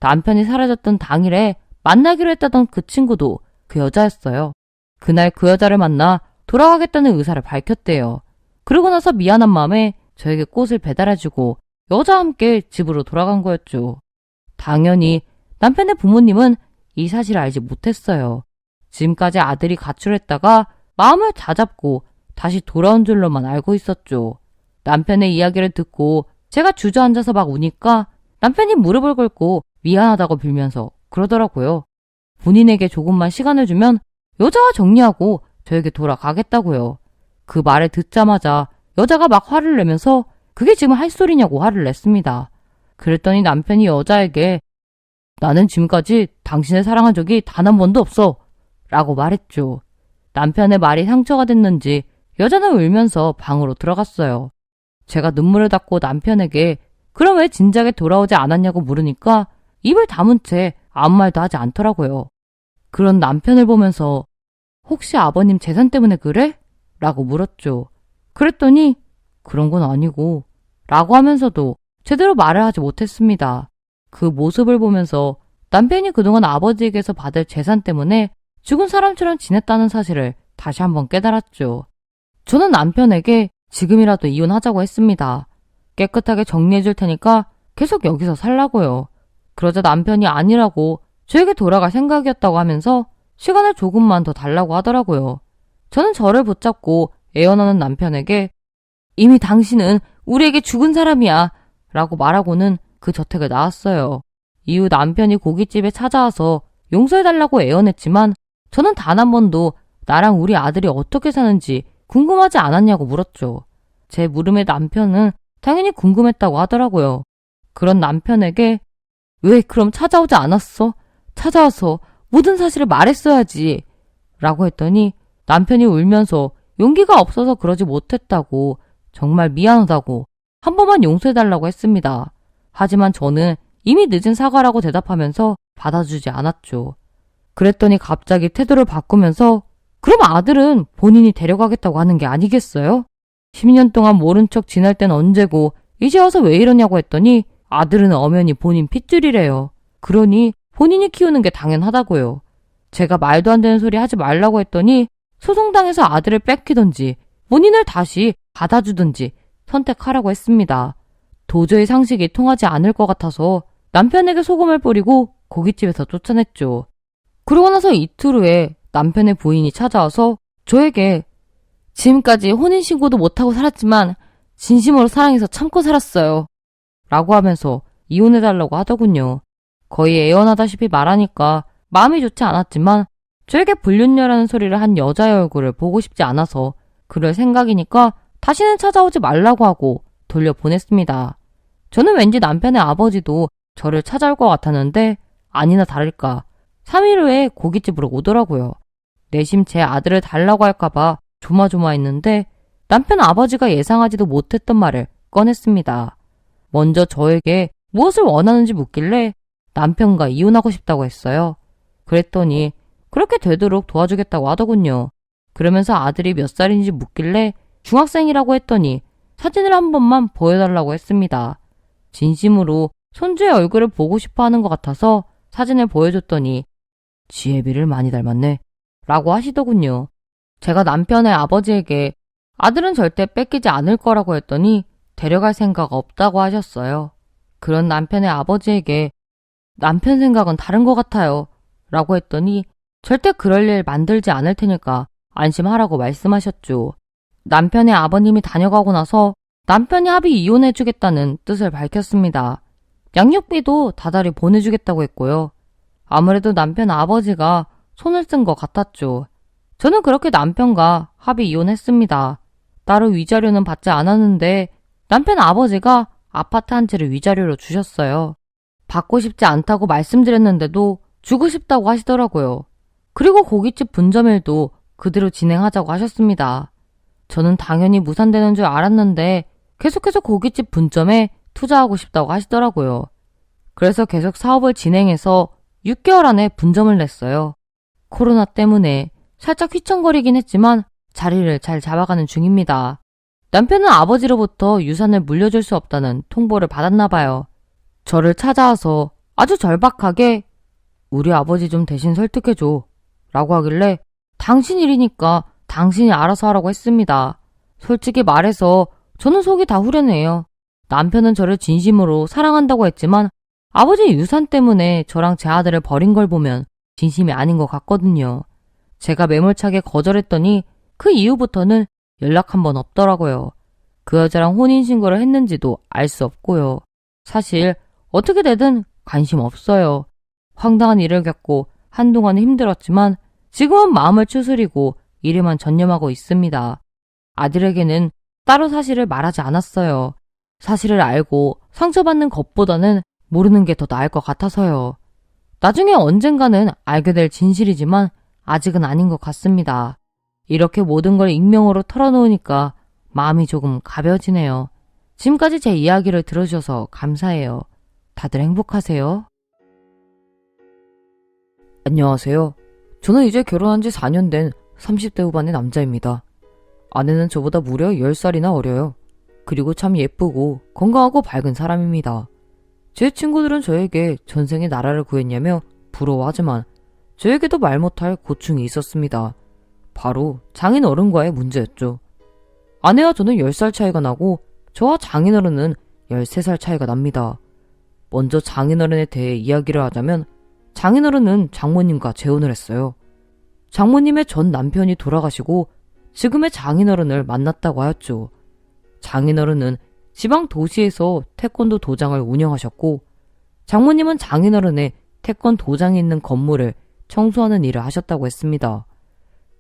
남편이 사라졌던 당일에 만나기로 했다던 그 친구도 그 여자였어요. 그날 그 여자를 만나 돌아가겠다는 의사를 밝혔대요. 그러고 나서 미안한 마음에 저에게 꽃을 배달해주고 여자와 함께 집으로 돌아간 거였죠. 당연히 남편의 부모님은 이 사실을 알지 못했어요. 지금까지 아들이 가출했다가 마음을 다잡고 다시 돌아온 줄로만 알고 있었죠. 남편의 이야기를 듣고 제가 주저앉아서 막 우니까 남편이 무릎을 꿇고 미안하다고 빌면서 그러더라고요. 본인에게 조금만 시간을 주면 여자와 정리하고 저에게 돌아가겠다고요. 그 말을 듣자마자 여자가 막 화를 내면서 그게 지금 할 소리냐고 화를 냈습니다. 그랬더니 남편이 여자에게 나는 지금까지 당신을 사랑한 적이 단 한 번도 없어 라고 말했죠. 남편의 말이 상처가 됐는지 여자는 울면서 방으로 들어갔어요. 제가 눈물을 닦고 남편에게 그럼 왜 진작에 돌아오지 않았냐고 물으니까 입을 다문 채 아무 말도 하지 않더라고요. 그런 남편을 보면서 혹시 아버님 재산 때문에 그래? 라고 물었죠. 그랬더니 그런 건 아니고 라고 하면서도 제대로 말을 하지 못했습니다. 그 모습을 보면서 남편이 그동안 아버지에게서 받을 재산 때문에 죽은 사람처럼 지냈다는 사실을 다시 한번 깨달았죠. 저는 남편에게 지금이라도 이혼하자고 했습니다. 깨끗하게 정리해 줄 테니까 계속 여기서 살라고요. 그러자 남편이 아니라고 저에게 돌아갈 생각이었다고 하면서 시간을 조금만 더 달라고 하더라고요. 저는 저를 붙잡고 애원하는 남편에게 이미 당신은 우리에게 죽은 사람이야 라고 말하고는 그 저택을 나왔어요. 이후 남편이 고깃집에 찾아와서 용서해달라고 애원했지만 저는 단 한 번도 나랑 우리 아들이 어떻게 사는지 궁금하지 않았냐고 물었죠. 제 물음에 남편은 당연히 궁금했다고 하더라고요. 그런 남편에게 왜 그럼 찾아오지 않았어? 찾아와서 모든 사실을 말했어야지 라고 했더니 남편이 울면서 용기가 없어서 그러지 못했다고 정말 미안하다고 한 번만 용서해달라고 했습니다. 하지만 저는 이미 늦은 사과라고 대답하면서 받아주지 않았죠. 그랬더니 갑자기 태도를 바꾸면서 그럼 아들은 본인이 데려가겠다고 하는 게 아니겠어요? 10년 동안 모른 척 지낼 땐 언제고 이제 와서 왜 이러냐고 했더니 아들은 엄연히 본인 핏줄이래요. 그러니 본인이 키우는 게 당연하다고요. 제가 말도 안 되는 소리 하지 말라고 했더니 소송당해서 아들을 뺏기든지 본인을 다시 받아주든지 선택하라고 했습니다. 도저히 상식이 통하지 않을 것 같아서 남편에게 소금을 뿌리고 고깃집에서 쫓아냈죠. 그러고 나서 이틀 후에 남편의 부인이 찾아와서 저에게 지금까지 혼인신고도 못하고 살았지만 진심으로 사랑해서 참고 살았어요 라고 하면서 이혼해달라고 하더군요. 거의 애원하다시피 말하니까 마음이 좋지 않았지만 저에게 불륜녀라는 소리를 한 여자의 얼굴을 보고 싶지 않아서 그럴 생각이니까 다시는 찾아오지 말라고 하고 돌려보냈습니다. 저는 왠지 남편의 아버지도 저를 찾아올 것 같았는데 아니나 다를까 3일 후에 고깃집으로 오더라고요. 내심 제 아들을 달라고 할까봐 조마조마했는데 남편 아버지가 예상하지도 못했던 말을 꺼냈습니다. 먼저 저에게 무엇을 원하는지 묻길래 남편과 이혼하고 싶다고 했어요. 그랬더니 그렇게 되도록 도와주겠다고 하더군요. 그러면서 아들이 몇 살인지 묻길래 중학생이라고 했더니 사진을 한 번만 보여달라고 했습니다. 진심으로 손주의 얼굴을 보고 싶어 하는 것 같아서 사진을 보여줬더니 지혜비를 많이 닮았네 라고 하시더군요. 제가 남편의 아버지에게 아들은 절대 뺏기지 않을 거라고 했더니 데려갈 생각 없다고 하셨어요. 그런 남편의 아버지에게 남편 생각은 다른 것 같아요 라고 했더니 절대 그럴 일 만들지 않을 테니까 안심하라고 말씀하셨죠. 남편의 아버님이 다녀가고 나서 남편이 합의 이혼해주겠다는 뜻을 밝혔습니다. 양육비도 다달이 보내주겠다고 했고요. 아무래도 남편 아버지가 손을 쓴 것 같았죠. 저는 그렇게 남편과 합의 이혼했습니다. 따로 위자료는 받지 않았는데 남편 아버지가 아파트 한 채를 위자료로 주셨어요. 받고 싶지 않다고 말씀드렸는데도 주고 싶다고 하시더라고요. 그리고 고깃집 분점일도 그대로 진행하자고 하셨습니다. 저는 당연히 무산되는 줄 알았는데 계속해서 고깃집 분점에 투자하고 싶다고 하시더라고요. 그래서 계속 사업을 진행해서 6개월 안에 분점을 냈어요. 코로나 때문에 살짝 휘청거리긴 했지만 자리를 잘 잡아가는 중입니다. 남편은 아버지로부터 유산을 물려줄 수 없다는 통보를 받았나 봐요. 저를 찾아와서 아주 절박하게 우리 아버지 좀 대신 설득해줘 라고 하길래 당신 일이니까 당신이 알아서 하라고 했습니다. 솔직히 말해서 저는 속이 다 후련해요. 남편은 저를 진심으로 사랑한다고 했지만 아버지 유산 때문에 저랑 제 아들을 버린 걸 보면 진심이 아닌 것 같거든요. 제가 매몰차게 거절했더니 그 이후부터는 연락 한 번 없더라고요. 그 여자랑 혼인신고를 했는지도 알 수 없고요. 사실 어떻게 되든 관심 없어요. 황당한 일을 겪고 한동안은 힘들었지만 지금은 마음을 추스리고 일에만 전념하고 있습니다. 아들에게는 따로 사실을 말하지 않았어요. 사실을 알고 상처받는 것보다는 모르는 게 더 나을 것 같아서요. 나중에 언젠가는 알게 될 진실이지만 아직은 아닌 것 같습니다. 이렇게 모든 걸 익명으로 털어놓으니까 마음이 조금 가벼워지네요. 지금까지 제 이야기를 들어주셔서 감사해요. 다들 행복하세요. 안녕하세요. 저는 이제 결혼한 지 4년 된 30대 후반의 남자입니다. 아내는 저보다 무려 10살이나 어려요. 그리고 참 예쁘고 건강하고 밝은 사람입니다. 제 친구들은 저에게 전생에 나라를 구했냐며 부러워하지만 저에게도 말 못할 고충이 있었습니다. 바로 장인어른과의 문제였죠. 아내와 저는 10살 차이가 나고 저와 장인어른은 13살 차이가 납니다. 먼저 장인어른에 대해 이야기를 하자면 장인어른은 장모님과 재혼을 했어요. 장모님의 전 남편이 돌아가시고 지금의 장인어른을 만났다고 하였죠. 장인어른은 지방 도시에서 태권도 도장을 운영하셨고 장모님은 장인어른의 태권 도장이 있는 건물을 청소하는 일을 하셨다고 했습니다.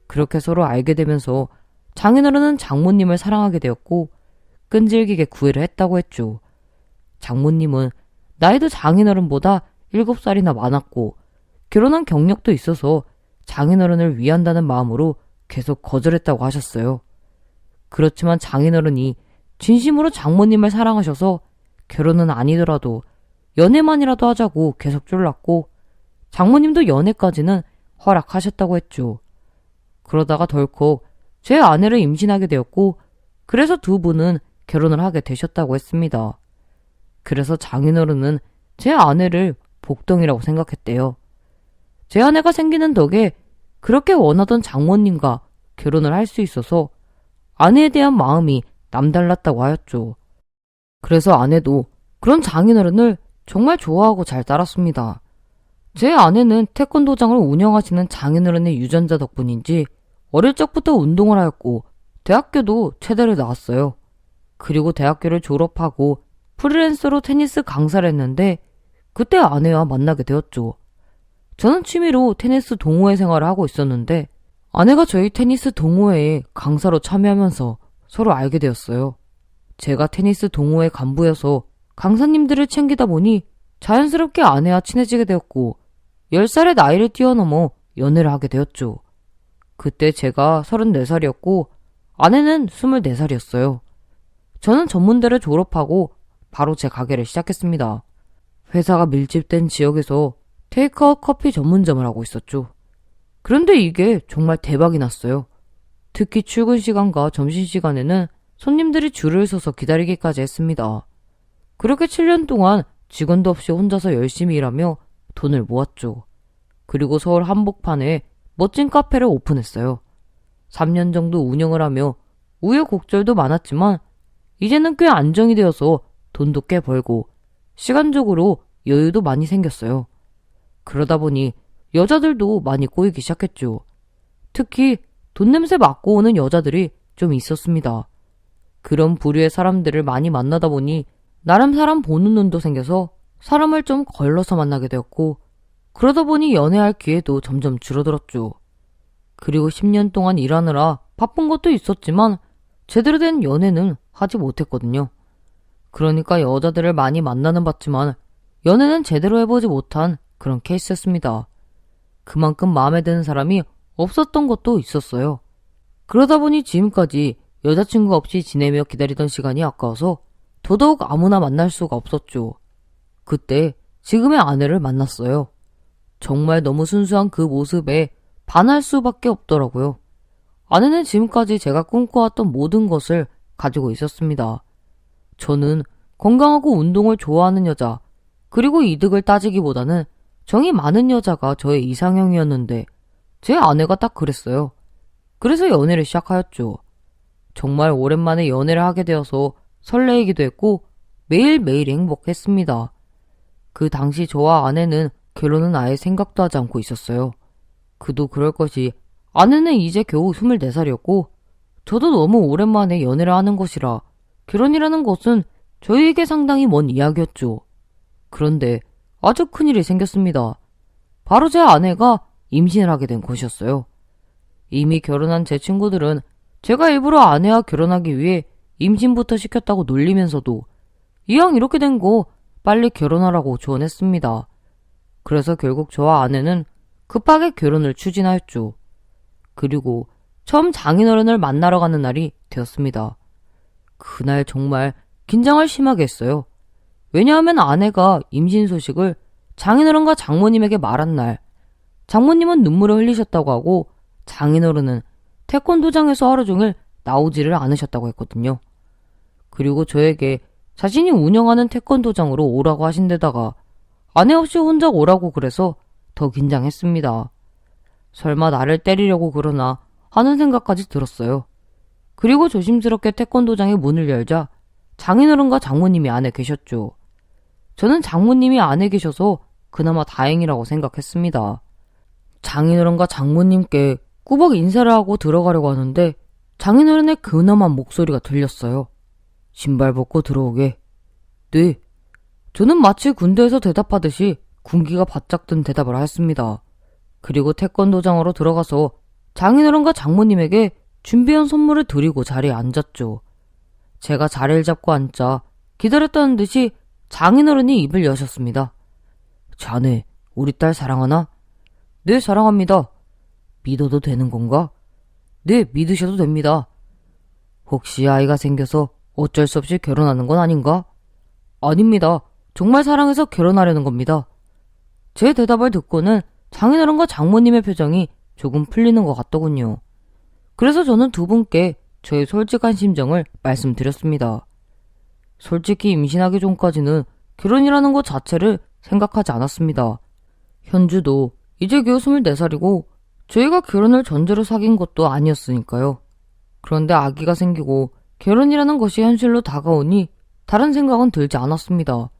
그렇게 서로 알게 되면서 장인어른은 장모님을 사랑하게 되었고 끈질기게 구애를 했다고 했죠. 장모님은 나이도 장인어른보다 7살이나 많았고 결혼한 경력도 있어서 장인어른을 위한다는 마음으로 계속 거절했다고 하셨어요. 그렇지만 장인어른이 진심으로 장모님을 사랑하셔서 결혼은 아니더라도 연애만이라도 하자고 계속 졸랐고 장모님도 연애까지는 허락하셨다고 했죠. 그러다가 덜컥 제 아내를 임신하게 되었고 그래서 두 분은 결혼을 하게 되셨다고 했습니다. 그래서 장인어른은 제 아내를 복덩이라고 생각했대요. 제 아내가 생기는 덕에 그렇게 원하던 장모님과 결혼을 할 수 있어서 아내에 대한 마음이 남달랐다고 하였죠. 그래서 아내도 그런 장인어른을 정말 좋아하고 잘 따랐습니다. 제 아내는 태권도장을 운영하시는 장인어른의 유전자 덕분인지 어릴 적부터 운동을 하였고 대학교도 체대를 나왔어요. 그리고 대학교를 졸업하고 프리랜서로 테니스 강사를 했는데 그때 아내와 만나게 되었죠. 저는 취미로 테니스 동호회 생활을 하고 있었는데 아내가 저희 테니스 동호회에 강사로 참여하면서 서로 알게 되었어요. 제가 테니스 동호회 간부여서 강사님들을 챙기다 보니 자연스럽게 아내와 친해지게 되었고 10살의 나이를 뛰어넘어 연애를 하게 되었죠. 그때 제가 34살이었고 아내는 24살이었어요. 저는 전문대를 졸업하고 바로 제 가게를 시작했습니다. 회사가 밀집된 지역에서 테이크아웃 커피 전문점을 하고 있었죠. 그런데 이게 정말 대박이 났어요. 특히 출근 시간과 점심시간에는 손님들이 줄을 서서 기다리기까지 했습니다. 그렇게 7년 동안 직원도 없이 혼자서 열심히 일하며 돈을 모았죠. 그리고 서울 한복판에 멋진 카페를 오픈했어요. 3년 정도 운영을 하며 우여곡절도 많았지만 이제는 꽤 안정이 되어서 돈도 꽤 벌고 시간적으로 여유도 많이 생겼어요. 그러다 보니 여자들도 많이 꼬이기 시작했죠. 특히 돈 냄새 맡고 오는 여자들이 좀 있었습니다. 그런 부류의 사람들을 많이 만나다 보니 나름 사람 보는 눈도 생겨서 사람을 좀 걸러서 만나게 되었고 그러다 보니 연애할 기회도 점점 줄어들었죠. 그리고 10년 동안 일하느라 바쁜 것도 있었지만 제대로 된 연애는 하지 못했거든요. 그러니까 여자들을 많이 만나는 봤지만 연애는 제대로 해보지 못한 그런 케이스였습니다. 그만큼 마음에 드는 사람이 없었던 것도 있었어요. 그러다 보니 지금까지 여자친구 없이 지내며 기다리던 시간이 아까워서 더더욱 아무나 만날 수가 없었죠. 그때 지금의 아내를 만났어요. 정말 너무 순수한 그 모습에 반할 수밖에 없더라고요. 아내는 지금까지 제가 꿈꿔왔던 모든 것을 가지고 있었습니다. 저는 건강하고 운동을 좋아하는 여자, 그리고 이득을 따지기보다는 정이 많은 여자가 저의 이상형이었는데 제 아내가 딱 그랬어요. 그래서 연애를 시작하였죠. 정말 오랜만에 연애를 하게 되어서 설레이기도 했고 매일매일 행복했습니다. 그 당시 저와 아내는 결혼은 아예 생각도 하지 않고 있었어요. 그도 그럴 것이 아내는 이제 겨우 24살이었고 저도 너무 오랜만에 연애를 하는 것이라 결혼이라는 것은 저희에게 상당히 먼 이야기였죠. 그런데 아주 큰일이 생겼습니다. 바로 제 아내가 임신을 하게 된 것이었어요. 이미 결혼한 제 친구들은 제가 일부러 아내와 결혼하기 위해 임신부터 시켰다고 놀리면서도 이왕 이렇게 된 거 빨리 결혼하라고 조언했습니다. 그래서 결국 저와 아내는 급하게 결혼을 추진하였죠. 그리고 처음 장인어른을 만나러 가는 날이 되었습니다. 그날 정말 긴장을 심하게 했어요. 왜냐하면 아내가 임신 소식을 장인어른과 장모님에게 말한 날, 장모님은 눈물을 흘리셨다고 하고 장인어른은 태권도장에서 하루 종일 나오지를 않으셨다고 했거든요. 그리고 저에게 자신이 운영하는 태권도장으로 오라고 하신 데다가 아내 없이 혼자 오라고 그래서 더 긴장했습니다. 설마 나를 때리려고 그러나 하는 생각까지 들었어요. 그리고 조심스럽게 태권도장의 문을 열자 장인어른과 장모님이 안에 계셨죠. 저는 장모님이 안에 계셔서 그나마 다행이라고 생각했습니다. 장인어른과 장모님께 꾸벅 인사를 하고 들어가려고 하는데 장인어른의 근엄한 목소리가 들렸어요. 신발 벗고 들어오게. 네. 저는 마치 군대에서 대답하듯이 군기가 바짝 든 대답을 하였습니다. 그리고 태권도장으로 들어가서 장인어른과 장모님에게 준비한 선물을 드리고 자리에 앉았죠. 제가 자리를 잡고 앉자 기다렸다는 듯이 장인어른이 입을 여셨습니다. 자네, 우리 딸 사랑하나? 네, 사랑합니다. 믿어도 되는 건가? 네, 믿으셔도 됩니다. 혹시 아이가 생겨서 어쩔 수 없이 결혼하는 건 아닌가? 아닙니다. 정말 사랑해서 결혼하려는 겁니다. 제 대답을 듣고는 장인어른과 장모님의 표정이 조금 풀리는 것 같더군요. 그래서 저는 두 분께 저의 솔직한 심정을 말씀드렸습니다. 솔직히 임신하기 전까지는 결혼이라는 것 자체를 생각하지 않았습니다. 현주도 이제 겨우 24살이고 저희가 결혼을 전제로 사귄 것도 아니었으니까요. 그런데 아기가 생기고 결혼이라는 것이 현실로 다가오니 다른 생각은 들지 않았습니다.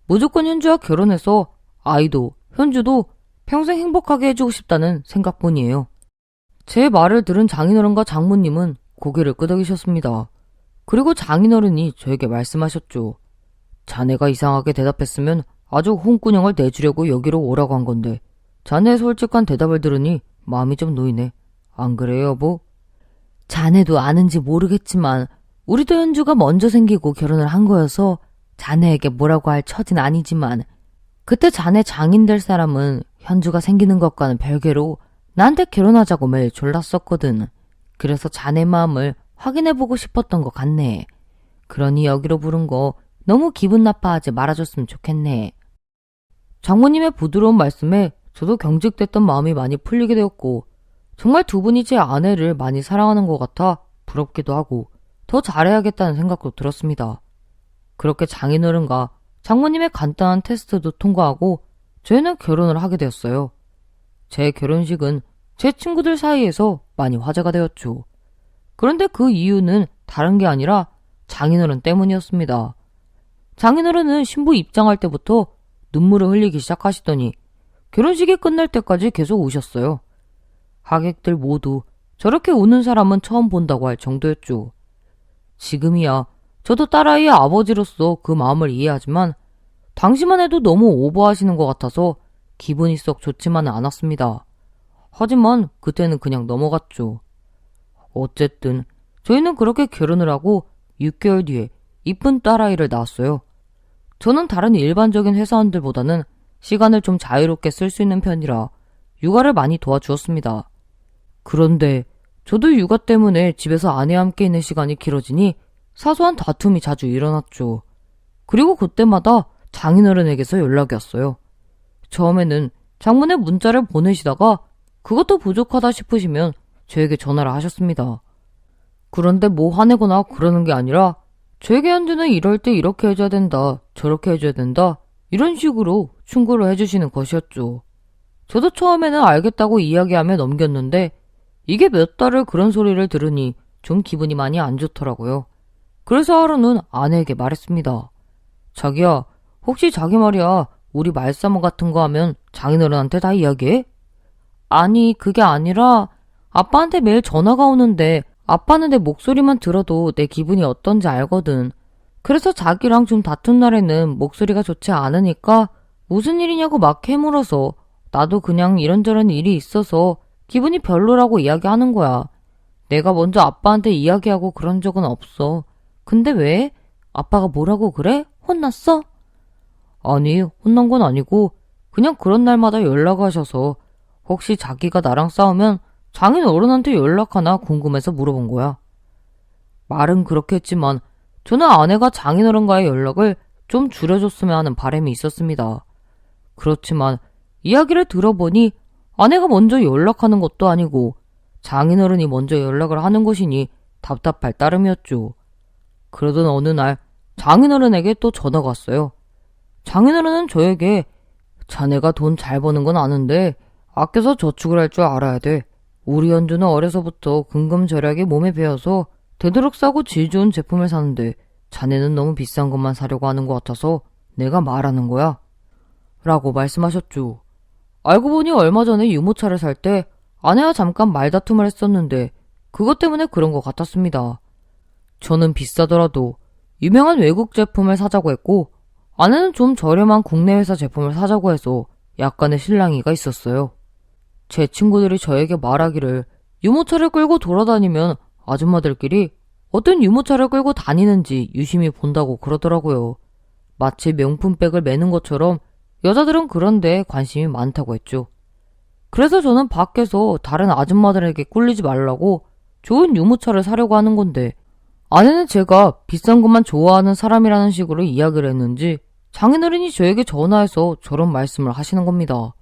무조건 현주와 결혼해서 아이도 현주도 평생 행복하게 해주고 싶다는 생각뿐이에요. 제 말을 들은 장인어른과 장모님은 고개를 끄덕이셨습니다. 그리고 장인어른이 저에게 말씀하셨죠. 자네가 이상하게 대답했으면 아주 홍군형을 내주려고 여기로 오라고 한 건데 자네의 솔직한 대답을 들으니 마음이 좀 놓이네. 안 그래요, 여보? 자네도 아는지 모르겠지만 우리도 현주가 먼저 생기고 결혼을 한 거여서 자네에게 뭐라고 할 처지는 아니지만 그때 자네 장인 될 사람은 현주가 생기는 것과는 별개로 나한테 결혼하자고 매일 졸랐었거든. 그래서 자네 마음을 확인해보고 싶었던 것 같네. 그러니 여기로 부른 거 너무 기분 나빠하지 말아줬으면 좋겠네. 장모님의 부드러운 말씀에 저도 경직됐던 마음이 많이 풀리게 되었고 정말 두 분이 제 아내를 많이 사랑하는 것 같아 부럽기도 하고 더 잘해야겠다는 생각도 들었습니다. 그렇게 장인어른과 장모님의 간단한 테스트도 통과하고 저희는 결혼을 하게 되었어요. 제 결혼식은 제 친구들 사이에서 많이 화제가 되었죠. 그런데 그 이유는 다른 게 아니라 장인어른 때문이었습니다. 장인어른은 신부 입장할 때부터 눈물을 흘리기 시작하시더니 결혼식이 끝날 때까지 계속 우셨어요. 하객들 모두 저렇게 우는 사람은 처음 본다고 할 정도였죠. 지금이야 저도 딸아이의 아버지로서 그 마음을 이해하지만 당시만 해도 너무 오버하시는 것 같아서 기분이 썩 좋지만은 않았습니다. 하지만 그때는 그냥 넘어갔죠. 어쨌든 저희는 그렇게 결혼을 하고 6개월 뒤에 이쁜 딸아이를 낳았어요. 저는 다른 일반적인 회사원들보다는 시간을 좀 자유롭게 쓸 수 있는 편이라 육아를 많이 도와주었습니다. 그런데 저도 육아 때문에 집에서 아내와 함께 있는 시간이 길어지니 사소한 다툼이 자주 일어났죠. 그리고 그때마다 장인어른에게서 연락이 왔어요. 처음에는 장문의 문자를 보내시다가 그것도 부족하다 싶으시면 저에게 전화를 하셨습니다. 그런데 뭐 화내거나 그러는 게 아니라 저에게 현주는 이럴 때 이렇게 해줘야 된다, 저렇게 해줘야 된다 이런 식으로 충고를 해주시는 것이었죠. 저도 처음에는 알겠다고 이야기하며 넘겼는데 이게 몇 달을 그런 소리를 들으니 좀 기분이 많이 안 좋더라고요. 그래서 하루는 아내에게 말했습니다. 자기야, 혹시 자기 말이야 우리 말싸움 같은 거 하면 장인어른한테 다 이야기해? 아니, 그게 아니라 아빠한테 매일 전화가 오는데 아빠는 내 목소리만 들어도 내 기분이 어떤지 알거든. 그래서 자기랑 좀 다툰 날에는 목소리가 좋지 않으니까 무슨 일이냐고 막 캐물어서 나도 그냥 이런저런 일이 있어서 기분이 별로라고 이야기하는 거야. 내가 먼저 아빠한테 이야기하고 그런 적은 없어. 근데 왜? 아빠가 뭐라고 그래? 혼났어? 아니, 혼난 건 아니고 그냥 그런 날마다 연락하셔서 혹시 자기가 나랑 싸우면 장인 어른한테 연락하나 궁금해서 물어본 거야. 말은 그렇게 했지만 저는 아내가 장인 어른과의 연락을 좀 줄여줬으면 하는 바람이 있었습니다. 그렇지만 이야기를 들어보니 아내가 먼저 연락하는 것도 아니고 장인어른이 먼저 연락을 하는 것이니 답답할 따름이었죠. 그러던 어느 날 장인어른에게 또 전화가 왔어요. 장인어른은 저에게 자네가 돈 잘 버는 건 아는데 아껴서 저축을 할 줄 알아야 돼. 우리 현주는 어려서부터 근검절약이 몸에 배어서 되도록 싸고 질 좋은 제품을 사는데 자네는 너무 비싼 것만 사려고 하는 것 같아서 내가 말하는 거야. 라고 말씀하셨죠. 알고 보니 얼마 전에 유모차를 살 때 아내와 잠깐 말다툼을 했었는데 그것 때문에 그런 것 같았습니다. 저는 비싸더라도 유명한 외국 제품을 사자고 했고 아내는 좀 저렴한 국내 회사 제품을 사자고 해서 약간의 실랑이가 있었어요. 제 친구들이 저에게 말하기를 유모차를 끌고 돌아다니면 아줌마들끼리 어떤 유모차를 끌고 다니는지 유심히 본다고 그러더라고요. 마치 명품백을 매는 것처럼 여자들은 그런데 관심이 많다고 했죠. 그래서 저는 밖에서 다른 아줌마들에게 꿀리지 말라고 좋은 유모차를 사려고 하는 건데 아내는 제가 비싼 것만 좋아하는 사람이라는 식으로 이야기를 했는지 장인어른이 저에게 전화해서 저런 말씀을 하시는 겁니다.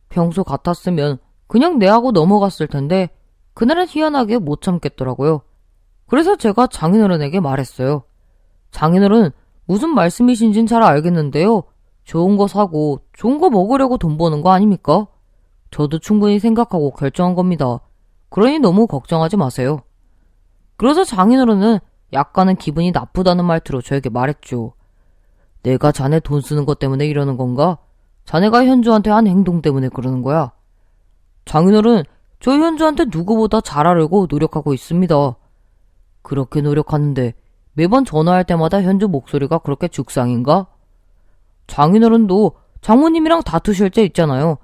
평소 같았으면 그냥 내하고 넘어갔을 텐데 그날은 희한하게 못 참겠더라고요. 그래서 제가 장인어른에게 말했어요. 장인어른, 무슨 말씀이신진 잘 알겠는데요. 좋은 거 사고 좋은 거 먹으려고 돈 버는 거 아닙니까? 저도 충분히 생각하고 결정한 겁니다. 그러니 너무 걱정하지 마세요. 그래서 장인어른은 약간은 기분이 나쁘다는 말투로 저에게 말했죠. 내가 자네 돈 쓰는 것 때문에 이러는 건가? 자네가 현주한테 한 행동 때문에 그러는 거야. 장인어른, 저 현주한테 누구보다 잘하려고 노력하고 있습니다. 그렇게 노력하는데 매번 전화할 때마다 현주 목소리가 그렇게 죽상인가? 장인어른도 장모님이랑 다투실 때 있잖아요.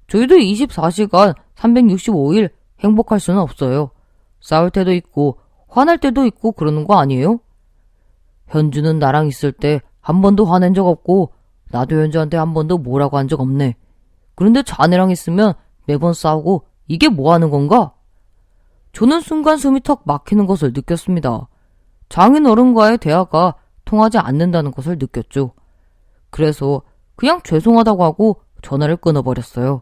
저희도 24시간 365일 행복할 수는 없어요. 싸울 때도 있고 화날 때도 있고 그러는 거 아니에요? 현주는 나랑 있을 때 한 번도 화낸 적 없고 나도 현주한테 한 번도 뭐라고 한 적 없네. 그런데 자네랑 있으면 매번 싸우고 이게 뭐 하는 건가? 저는 순간 숨이 턱 막히는 것을 느꼈습니다. 장인어른과의 대화가 통하지 않는다는 것을 느꼈죠. 그래서 그냥 죄송하다고 하고 전화를 끊어버렸어요.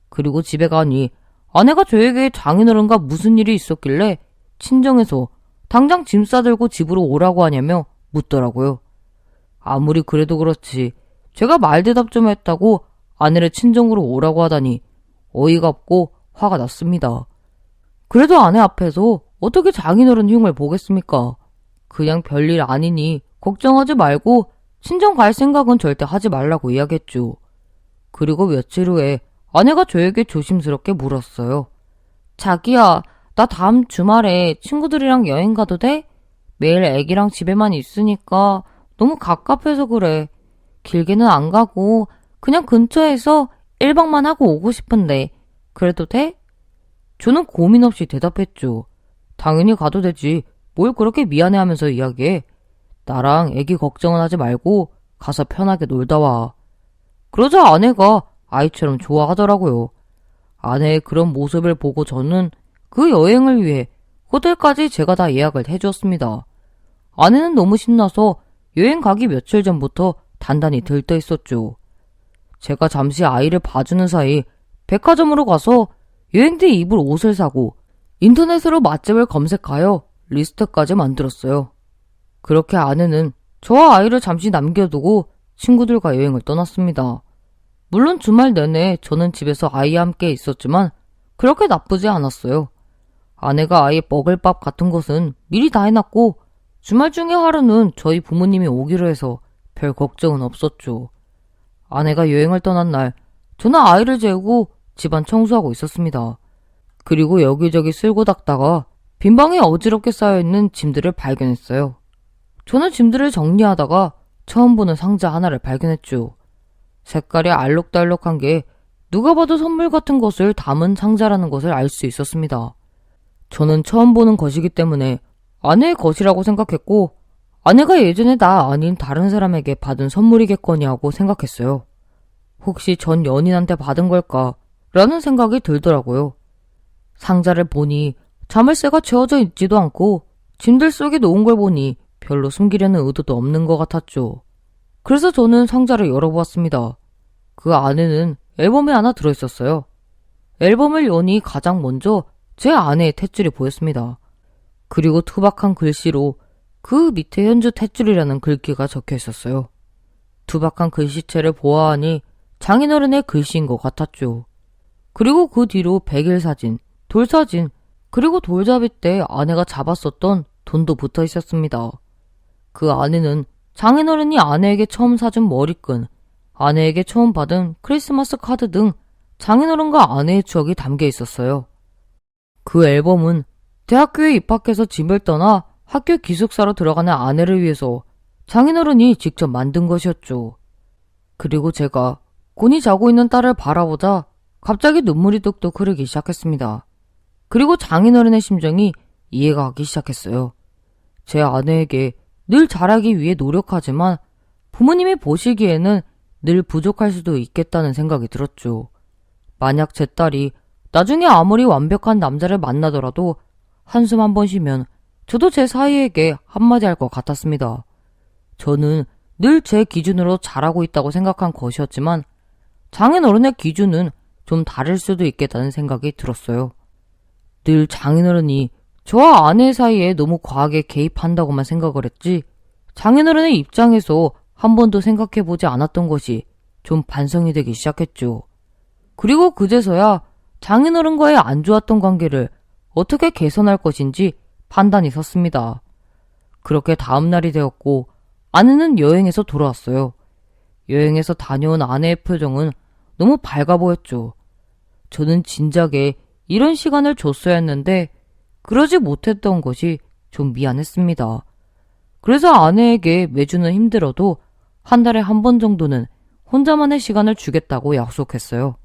그리고 집에 가니 아내가 저에게 장인어른과 무슨 일이 있었길래 친정에서 당장 짐 싸들고 집으로 오라고 하냐며 묻더라고요. 아무리 그래도 그렇지 제가 말대답 좀 했다고 아내를 친정으로 오라고 하다니 어이가 없고 화가 났습니다. 그래도 아내 앞에서 어떻게 장인어른 흉을 보겠습니까? 그냥 별일 아니니 걱정하지 말고 친정 갈 생각은 절대 하지 말라고 이야기했죠. 그리고 며칠 후에 아내가 저에게 조심스럽게 물었어요. 자기야, 나 다음 주말에 친구들이랑 여행 가도 돼? 매일 애기랑 집에만 있으니까 너무 갑갑해서 그래. 길게는 안 가고 그냥 근처에서 1박만 하고 오고 싶은데 그래도 돼? 저는 고민 없이 대답했죠. 당연히 가도 되지. 뭘 그렇게 미안해하면서 이야기해. 나랑 애기 걱정은 하지 말고 가서 편하게 놀다 와. 그러자 아내가 아이처럼 좋아하더라고요. 아내의 그런 모습을 보고 저는 그 여행을 위해 호텔까지 제가 다 예약을 해주었습니다. 아내는 너무 신나서 여행 가기 며칠 전부터 단단히 들떠 있었죠. 제가 잠시 아이를 봐주는 사이 백화점으로 가서 여행 때 입을 옷을 사고 인터넷으로 맛집을 검색하여 리스트까지 만들었어요. 그렇게 아내는 저와 아이를 잠시 남겨두고 친구들과 여행을 떠났습니다. 물론 주말 내내 저는 집에서 아이와 함께 있었지만 그렇게 나쁘지 않았어요. 아내가 아이 먹을 밥 같은 것은 미리 다 해놨고 주말 중에 하루는 저희 부모님이 오기로 해서 별 걱정은 없었죠. 아내가 여행을 떠난 날 저는 아이를 재우고 집안 청소하고 있었습니다. 그리고 여기저기 쓸고 닦다가 빈방에 어지럽게 쌓여있는 짐들을 발견했어요. 저는 짐들을 정리하다가 처음 보는 상자 하나를 발견했죠. 색깔이 알록달록한 게 누가 봐도 선물 같은 것을 담은 상자라는 것을 알 수 있었습니다. 저는 처음 보는 것이기 때문에 아내의 것이라고 생각했고 아내가 예전에 나 아닌 다른 사람에게 받은 선물이겠거니 하고 생각했어요. 혹시 전 연인한테 받은 걸까? 라는 생각이 들더라고요. 상자를 보니 자물쇠가 채워져 있지도 않고 짐들 속에 놓은 걸 보니 별로 숨기려는 의도도 없는 것 같았죠. 그래서 저는 상자를 열어보았습니다. 그 안에는 앨범이 하나 들어있었어요. 앨범을 여니 가장 먼저 제 아내의 탯줄이 보였습니다. 그리고 투박한 글씨로 그 밑에 현주 탯줄이라는 글귀가 적혀 있었어요. 투박한 글씨체를 보아하니 장인어른의 글씨인 것 같았죠. 그리고 그 뒤로 백일 사진, 돌사진, 그리고 돌잡이 때 아내가 잡았었던 돈도 붙어 있었습니다. 그 안에는 장인어른이 아내에게 처음 사준 머리끈, 아내에게 처음 받은 크리스마스 카드 등 장인어른과 아내의 추억이 담겨 있었어요. 그 앨범은 대학교에 입학해서 집을 떠나 학교 기숙사로 들어가는 아내를 위해서 장인어른이 직접 만든 것이었죠. 그리고 제가 곤히 자고 있는 딸을 바라보자 갑자기 눈물이 뚝뚝 흐르기 시작했습니다. 그리고 장인어른의 심정이 이해가 가기 시작했어요. 제 아내에게 늘 잘하기 위해 노력하지만 부모님이 보시기에는 늘 부족할 수도 있겠다는 생각이 들었죠. 만약 제 딸이 나중에 아무리 완벽한 남자를 만나더라도 한숨 한 번 쉬면 저도 제 사위에게 한마디 할 것 같았습니다. 저는 늘 제 기준으로 잘하고 있다고 생각한 것이었지만 장인어른의 기준은 좀 다를 수도 있겠다는 생각이 들었어요. 늘 장인어른이 저와 아내 사이에 너무 과하게 개입한다고만 생각을 했지 장인어른의 입장에서 한 번도 생각해보지 않았던 것이 좀 반성이 되기 시작했죠. 그리고 그제서야 장인어른과의 안 좋았던 관계를 어떻게 개선할 것인지 판단이 섰습니다. 그렇게 다음날이 되었고 아내는 여행에서 돌아왔어요. 여행에서 다녀온 아내의 표정은 너무 밝아 보였죠. 저는 진작에 이런 시간을 줬어야 했는데 그러지 못했던 것이 좀 미안했습니다. 그래서 아내에게 매주는 힘들어도 한 달에 한 번 정도는 혼자만의 시간을 주겠다고 약속했어요.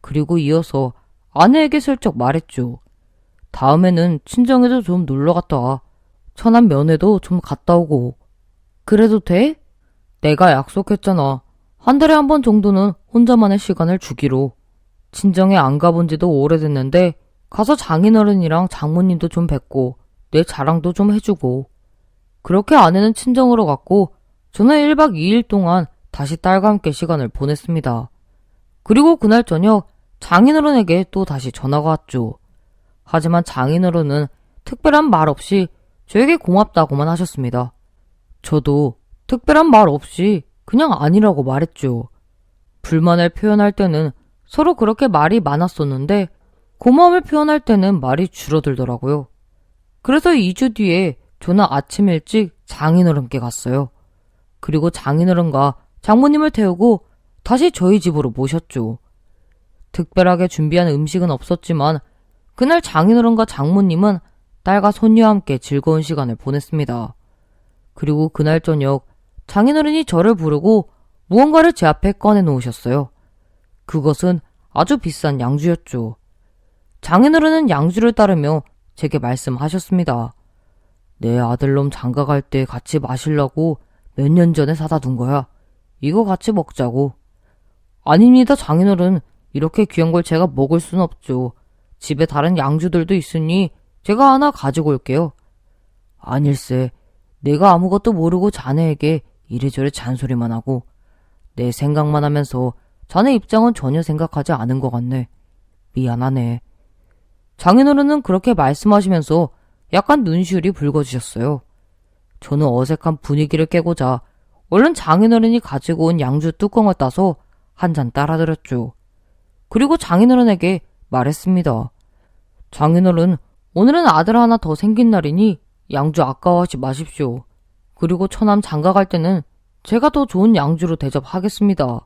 그리고 이어서 아내에게 슬쩍 말했죠. 다음에는 친정에도 좀 놀러 갔다 와. 천안 면회도 좀 갔다 오고. 그래도 돼? 내가 약속했잖아. 한 달에 한 번 정도는 혼자만의 시간을 주기로. 친정에 안 가본 지도 오래됐는데 가서 장인어른이랑 장모님도 좀 뵙고 내 자랑도 좀 해주고. 그렇게 아내는 친정으로 갔고 저는 1박 2일 동안 다시 딸과 함께 시간을 보냈습니다. 그리고 그날 저녁 장인어른에게 또 다시 전화가 왔죠. 하지만 장인어른은 특별한 말 없이 저에게 고맙다고만 하셨습니다. 저도 특별한 말 없이 그냥 아니라고 말했죠. 불만을 표현할 때는 서로 그렇게 말이 많았었는데 고마움을 표현할 때는 말이 줄어들더라고요. 그래서 2주 뒤에 저는 아침 일찍 장인어른께 갔어요. 그리고 장인어른과 장모님을 태우고 다시 저희 집으로 모셨죠. 특별하게 준비한 음식은 없었지만 그날 장인어른과 장모님은 딸과 손녀와 함께 즐거운 시간을 보냈습니다. 그리고 그날 저녁 장인어른이 저를 부르고 무언가를 제 앞에 꺼내놓으셨어요. 그것은 아주 비싼 양주였죠. 장인어른은 양주를 따르며 제게 말씀하셨습니다. 내 아들놈 장가 갈 때 같이 마시려고 몇 년 전에 사다 둔 거야. 이거 같이 먹자고. 아닙니다, 장인어른. 이렇게 귀한 걸 제가 먹을 순 없죠. 집에 다른 양주들도 있으니 제가 하나 가지고 올게요. 아닐세. 내가 아무것도 모르고 자네에게 이래저래 잔소리만 하고 내 생각만 하면서 자네 입장은 전혀 생각하지 않은 것 같네. 미안하네. 장인어른은 그렇게 말씀하시면서 약간 눈시울이 붉어지셨어요. 저는 어색한 분위기를 깨고자 얼른 장인어른이 가지고 온 양주 뚜껑을 따서 한 잔 따라드렸죠. 그리고 장인어른에게 말했습니다. 장인어른, 오늘은 아들 하나 더 생긴 날이니 양주 아까워하지 마십시오. 그리고 처남 장가 갈 때는 제가 더 좋은 양주로 대접하겠습니다.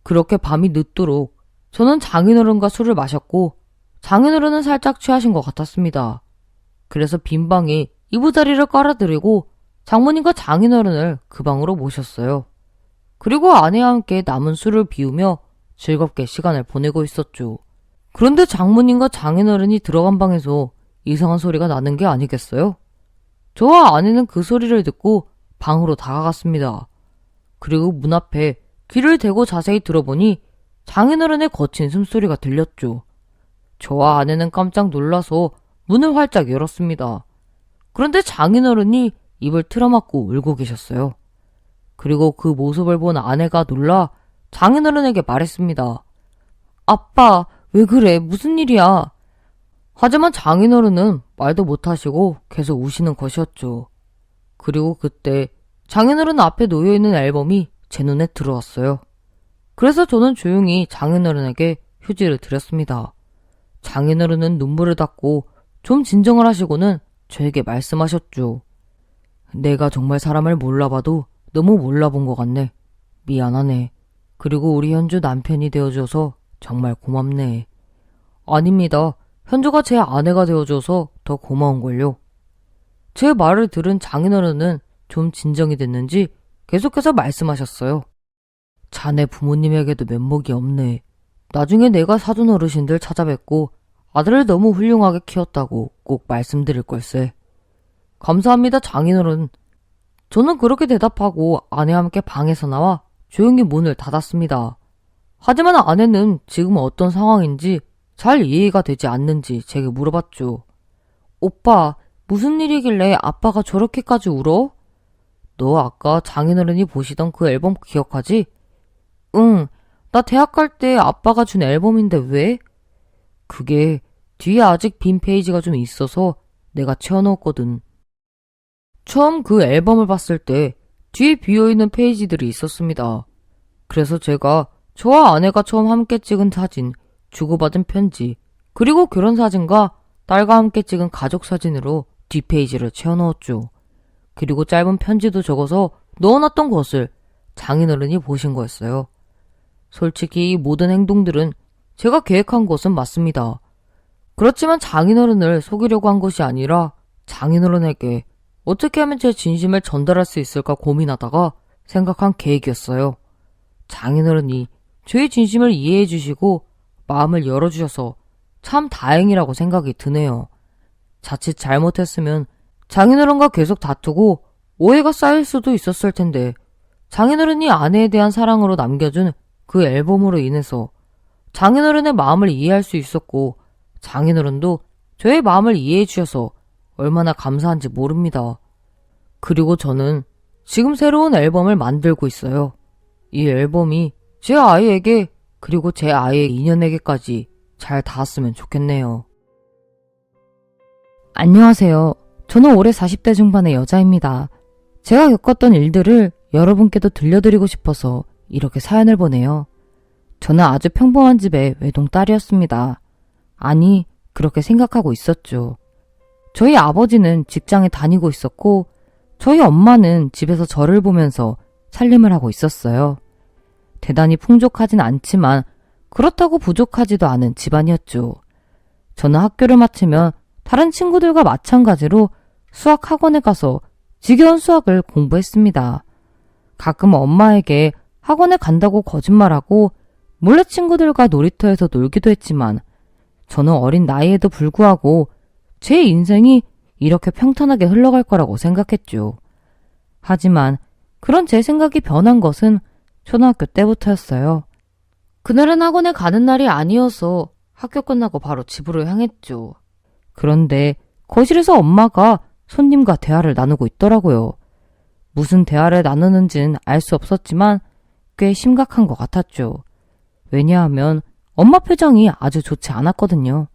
그렇게 밤이 늦도록 저는 장인어른과 술을 마셨고 장인어른은 살짝 취하신 것 같았습니다. 그래서 빈 방에 이부자리를 깔아드리고 장모님과 장인어른을 그 방으로 모셨어요. 그리고 아내와 함께 남은 술을 비우며 즐겁게 시간을 보내고 있었죠. 그런데 장모님과 장인어른이 들어간 방에서 이상한 소리가 나는 게 아니겠어요? 저와 아내는 그 소리를 듣고 방으로 다가갔습니다. 그리고 문 앞에 귀를 대고 자세히 들어보니 장인어른의 거친 숨소리가 들렸죠. 저와 아내는 깜짝 놀라서 문을 활짝 열었습니다. 그런데 장인어른이 입을 틀어막고 울고 계셨어요. 그리고 그 모습을 본 아내가 놀라 장인어른에게 말했습니다. 아빠, 왜 그래? 무슨 일이야? 하지만 장인어른은 말도 못하시고 계속 우시는 것이었죠. 그리고 그때 장인어른 앞에 놓여있는 앨범이 제 눈에 들어왔어요. 그래서 저는 조용히 장인어른에게 휴지를 드렸습니다. 장인어른은 눈물을 닦고 좀 진정을 하시고는 저에게 말씀하셨죠. 내가 정말 사람을 몰라봐도 너무 몰라본 것 같네. 미안하네. 그리고 우리 현주 남편이 되어줘서 정말 고맙네. 아닙니다. 현주가 제 아내가 되어줘서 더 고마운걸요. 제 말을 들은 장인어른은 좀 진정이 됐는지 계속해서 말씀하셨어요. 자네 부모님에게도 면목이 없네. 나중에 내가 사돈 어르신들 찾아뵙고 아들을 너무 훌륭하게 키웠다고 꼭 말씀드릴 걸세. 감사합니다, 장인어른. 저는 그렇게 대답하고 아내와 함께 방에서 나와 조용히 문을 닫았습니다. 하지만 아내는 지금 어떤 상황인지 잘 이해가 되지 않는지 제게 물어봤죠. 오빠, 무슨 일이길래 아빠가 저렇게까지 울어? 너 아까 장인어른이 보시던 그 앨범 기억하지? 응, 나 대학 갈 때 아빠가 준 앨범인데 왜? 그게 뒤에 아직 빈 페이지가 좀 있어서 내가 채워넣었거든. 처음 그 앨범을 봤을 때 뒤에 비어있는 페이지들이 있었습니다. 그래서 제가 저와 아내가 처음 함께 찍은 사진, 주고받은 편지, 그리고 결혼사진과 딸과 함께 찍은 가족사진으로 뒷페이지를 채워넣었죠. 그리고 짧은 편지도 적어서 넣어놨던 것을 장인어른이 보신 거였어요. 솔직히 이 모든 행동들은 제가 계획한 것은 맞습니다. 그렇지만 장인어른을 속이려고 한 것이 아니라 장인어른에게 어떻게 하면 제 진심을 전달할 수 있을까 고민하다가 생각한 계획이었어요. 장인어른이 저의 진심을 이해해 주시고 마음을 열어주셔서 참 다행이라고 생각이 드네요. 자칫 잘못했으면 장인어른과 계속 다투고 오해가 쌓일 수도 있었을 텐데 장인어른이 아내에 대한 사랑으로 남겨준 그 앨범으로 인해서 장인어른의 마음을 이해할 수 있었고 장인어른도 저의 마음을 이해해 주셔서 얼마나 감사한지 모릅니다. 그리고 저는 지금 새로운 앨범을 만들고 있어요. 이 앨범이 제 아이에게 그리고 제 아이의 인연에게까지 잘 닿았으면 좋겠네요. 안녕하세요. 저는 올해 40대 중반의 여자입니다. 제가 겪었던 일들을 여러분께도 들려드리고 싶어서 이렇게 사연을 보내요. 저는 아주 평범한 집의 외동딸이었습니다. 아니, 그렇게 생각하고 있었죠. 저희 아버지는 직장에 다니고 있었고 저희 엄마는 집에서 저를 보면서 살림을 하고 있었어요. 대단히 풍족하진 않지만 그렇다고 부족하지도 않은 집안이었죠. 저는 학교를 마치면 다른 친구들과 마찬가지로 수학 학원에 가서 지겨운 수학을 공부했습니다. 가끔 엄마에게 학원에 간다고 거짓말하고 몰래 친구들과 놀이터에서 놀기도 했지만 저는 어린 나이에도 불구하고 제 인생이 이렇게 평탄하게 흘러갈 거라고 생각했죠. 하지만 그런 제 생각이 변한 것은 초등학교 때부터였어요. 그날은 학원에 가는 날이 아니어서 학교 끝나고 바로 집으로 향했죠. 그런데 거실에서 엄마가 손님과 대화를 나누고 있더라고요. 무슨 대화를 나누는지는 알 수 없었지만 꽤 심각한 것 같았죠. 왜냐하면 엄마 표정이 아주 좋지 않았거든요.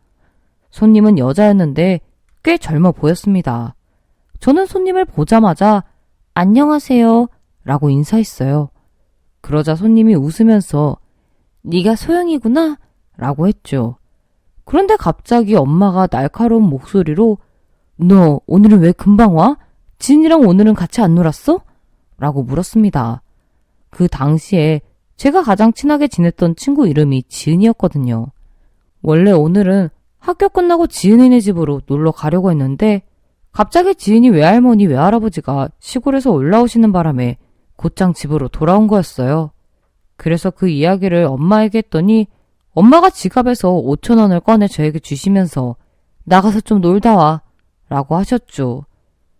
손님은 여자였는데 꽤 젊어 보였습니다. 저는 손님을 보자마자 안녕하세요 라고 인사했어요. 그러자 손님이 웃으면서 네가 소영이구나 라고 했죠. 그런데 갑자기 엄마가 날카로운 목소리로 너 오늘은 왜 금방 와? 진이랑 오늘은 같이 안 놀았어? 라고 물었습니다. 그 당시에 제가 가장 친하게 지냈던 친구 이름이 지은이었거든요. 원래 오늘은 학교 끝나고 지은이네 집으로 놀러 가려고 했는데 갑자기 지은이 외할머니 외할아버지가 시골에서 올라오시는 바람에 곧장 집으로 돌아온 거였어요. 그래서 그 이야기를 엄마에게 했더니 엄마가 지갑에서 5천 원을 꺼내 저에게 주시면서 나가서 좀 놀다 와 라고 하셨죠.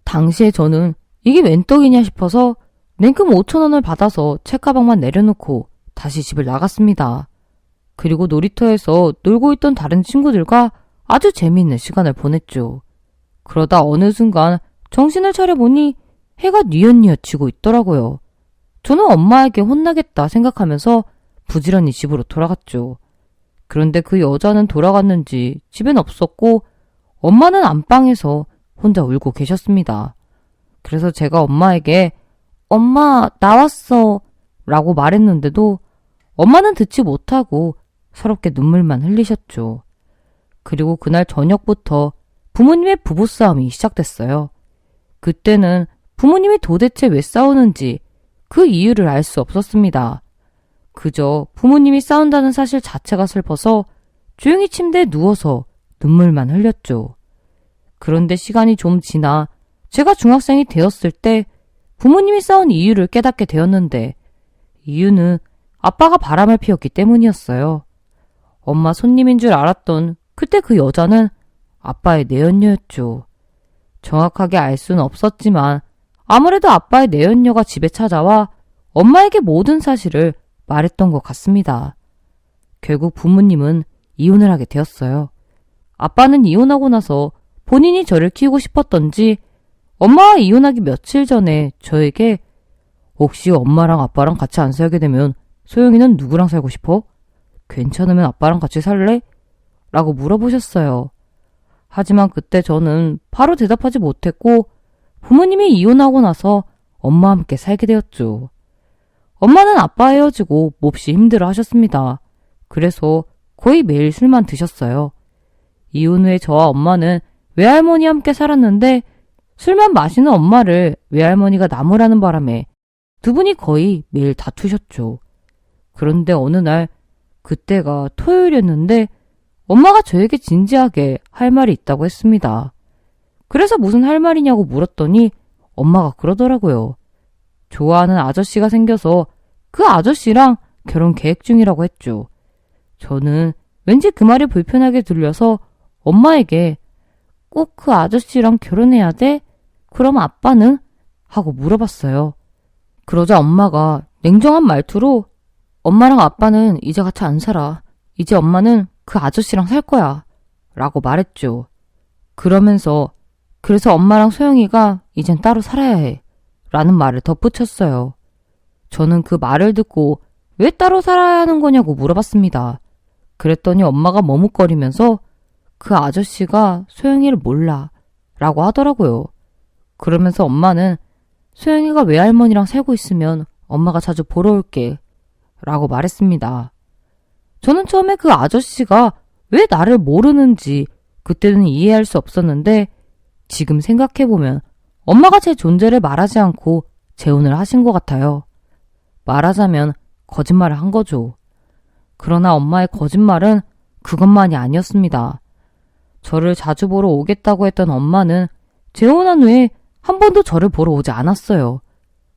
당시에 저는 이게 웬 떡이냐 싶어서 냉큼 5천 원을 받아서 책가방만 내려놓고 다시 집을 나갔습니다. 그리고 놀이터에서 놀고 있던 다른 친구들과 아주 재미있는 시간을 보냈죠. 그러다 어느 순간 정신을 차려보니 해가 뉘엿뉘엿 지고 있더라고요. 저는 엄마에게 혼나겠다 생각하면서 부지런히 집으로 돌아갔죠. 그런데 그 여자는 돌아갔는지 집엔 없었고 엄마는 안방에서 혼자 울고 계셨습니다. 그래서 제가 엄마에게 엄마 나왔어 라고 말했는데도 엄마는 듣지 못하고 서럽게 눈물만 흘리셨죠. 그리고 그날 저녁부터 부모님의 부부싸움이 시작됐어요. 그때는 부모님이 도대체 왜 싸우는지 그 이유를 알 수 없었습니다. 그저 부모님이 싸운다는 사실 자체가 슬퍼서 조용히 침대에 누워서 눈물만 흘렸죠. 그런데 시간이 좀 지나 제가 중학생이 되었을 때 부모님이 싸운 이유를 깨닫게 되었는데 이유는 아빠가 바람을 피웠기 때문이었어요. 엄마 손님인 줄 알았던 그때 그 여자는 아빠의 내연녀였죠. 정확하게 알 수는 없었지만 아무래도 아빠의 내연녀가 집에 찾아와 엄마에게 모든 사실을 말했던 것 같습니다. 결국 부모님은 이혼을 하게 되었어요. 아빠는 이혼하고 나서 본인이 저를 키우고 싶었던지 엄마와 이혼하기 며칠 전에 저에게 혹시 엄마랑 아빠랑 같이 안 살게 되면 소영이는 누구랑 살고 싶어? 괜찮으면 아빠랑 같이 살래? 라고 물어보셨어요. 하지만 그때 저는 바로 대답하지 못했고 부모님이 이혼하고 나서 엄마와 함께 살게 되었죠. 엄마는 아빠와 헤어지고 몹시 힘들어 하셨습니다. 그래서 거의 매일 술만 드셨어요. 이혼 후에 저와 엄마는 외할머니와 함께 살았는데 술만 마시는 엄마를 외할머니가 나무라는 바람에 두 분이 거의 매일 다투셨죠. 그런데 어느 날 그때가 토요일이었는데 엄마가 저에게 진지하게 할 말이 있다고 했습니다. 그래서 무슨 할 말이냐고 물었더니 엄마가 그러더라고요. 좋아하는 아저씨가 생겨서 그 아저씨랑 결혼 계획 중이라고 했죠. 저는 왠지 그 말이 불편하게 들려서 엄마에게 꼭 그 아저씨랑 결혼해야 돼? 그럼 아빠는? 하고 물어봤어요. 그러자 엄마가 냉정한 말투로 엄마랑 아빠는 이제 같이 안 살아. 이제 엄마는 그 아저씨랑 살 거야. 라고 말했죠. 그러면서 그래서 엄마랑 소영이가 이젠 따로 살아야 해. 라는 말을 덧붙였어요. 저는 그 말을 듣고 왜 따로 살아야 하는 거냐고 물어봤습니다. 그랬더니 엄마가 머뭇거리면서 그 아저씨가 소영이를 몰라. 라고 하더라고요. 그러면서 엄마는 소영이가 외할머니랑 살고 있으면 엄마가 자주 보러 올게. 라고 말했습니다. 저는 처음에 그 아저씨가 왜 나를 모르는지 그때는 이해할 수 없었는데 지금 생각해보면 엄마가 제 존재를 말하지 않고 재혼을 하신 것 같아요. 말하자면 거짓말을 한 거죠. 그러나 엄마의 거짓말은 그것만이 아니었습니다. 저를 자주 보러 오겠다고 했던 엄마는 재혼한 후에 한 번도 저를 보러 오지 않았어요.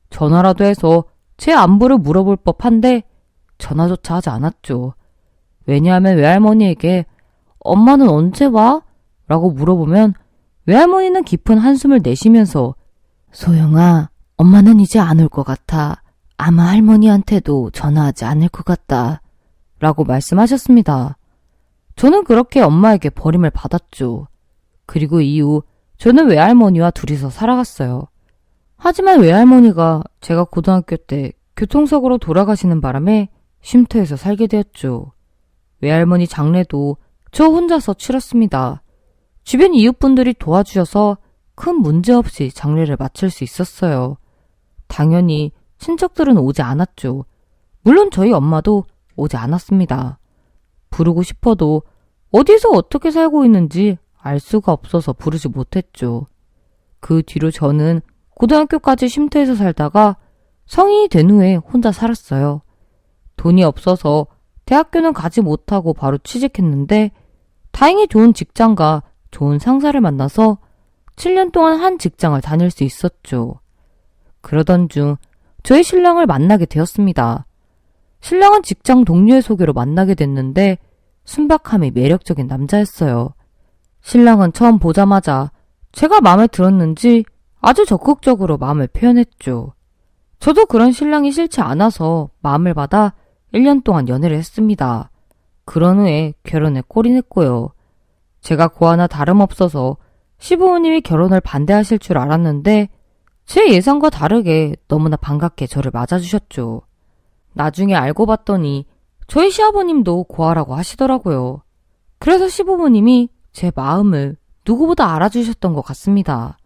전화라도 해서 제 안부를 물어볼 법한데 전화조차 하지 않았죠. 왜냐하면 외할머니에게 엄마는 언제 와? 라고 물어보면 외할머니는 깊은 한숨을 내쉬면서 소영아, 엄마는 이제 안 올 것 같아. 아마 할머니한테도 전화하지 않을 것 같다. 라고 말씀하셨습니다. 저는 그렇게 엄마에게 버림을 받았죠. 그리고 이후 저는 외할머니와 둘이서 살아갔어요. 하지만 외할머니가 제가 고등학교 때 교통사고로 돌아가시는 바람에 쉼터에서 살게 되었죠. 외할머니 장례도 저 혼자서 치렀습니다. 주변 이웃분들이 도와주셔서 큰 문제 없이 장례를 마칠 수 있었어요. 당연히 친척들은 오지 않았죠. 물론 저희 엄마도 오지 않았습니다. 부르고 싶어도 어디서 어떻게 살고 있는지 알 수가 없어서 부르지 못했죠. 그 뒤로 저는 고등학교까지 쉼터에서 살다가 성인이 된 후에 혼자 살았어요. 돈이 없어서 대학교는 가지 못하고 바로 취직했는데 다행히 좋은 직장과 좋은 상사를 만나서 7년 동안 한 직장을 다닐 수 있었죠. 그러던 중 저희 신랑을 만나게 되었습니다. 신랑은 직장 동료의 소개로 만나게 됐는데 순박함이 매력적인 남자였어요. 신랑은 처음 보자마자 제가 마음에 들었는지 아주 적극적으로 마음을 표현했죠. 저도 그런 신랑이 싫지 않아서 마음을 받아 1년 동안 연애를 했습니다. 그런 후에 결혼에 골인했고요. 제가 고하나 다름없어서 시부모님이 결혼을 반대하실 줄 알았는데 제 예상과 다르게 너무나 반갑게 저를 맞아주셨죠. 나중에 알고 봤더니 저희 시아버님도 고하라고 하시더라고요. 그래서 시부모님이 제 마음을 누구보다 알아주셨던 것 같습니다.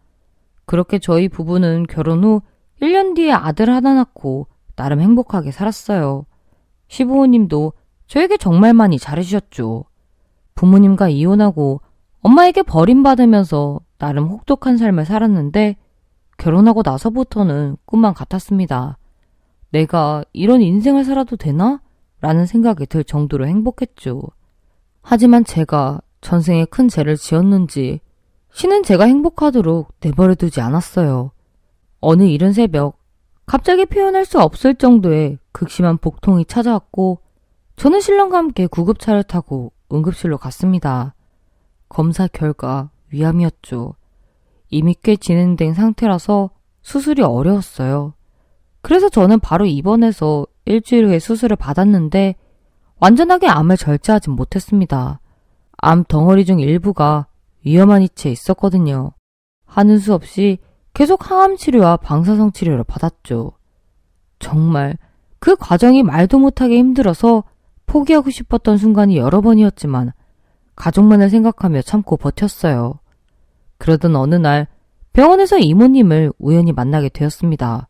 그렇게 저희 부부는 결혼 후 1년 뒤에 아들 하나 낳고 나름 행복하게 살았어요. 시부모님도 저에게 정말 많이 잘해주셨죠. 부모님과 이혼하고 엄마에게 버림받으면서 나름 혹독한 삶을 살았는데 결혼하고 나서부터는 꿈만 같았습니다. 내가 이런 인생을 살아도 되나? 라는 생각이 들 정도로 행복했죠. 하지만 제가 전생에 큰 죄를 지었는지 신은 제가 행복하도록 내버려두지 않았어요. 어느 이른 새벽 갑자기 표현할 수 없을 정도의 극심한 복통이 찾아왔고 저는 신랑과 함께 구급차를 타고 응급실로 갔습니다. 검사 결과 위암이었죠. 이미 꽤 진행된 상태라서 수술이 어려웠어요. 그래서 저는 바로 입원해서 일주일 후에 수술을 받았는데 완전하게 암을 절제하진 못했습니다. 암 덩어리 중 일부가 위험한 위치에 있었거든요. 하는 수 없이 계속 항암 치료와 방사성 치료를 받았죠. 정말 그 과정이 말도 못하게 힘들어서 포기하고 싶었던 순간이 여러 번이었지만 가족만을 생각하며 참고 버텼어요. 그러던 어느 날 병원에서 이모님을 우연히 만나게 되었습니다.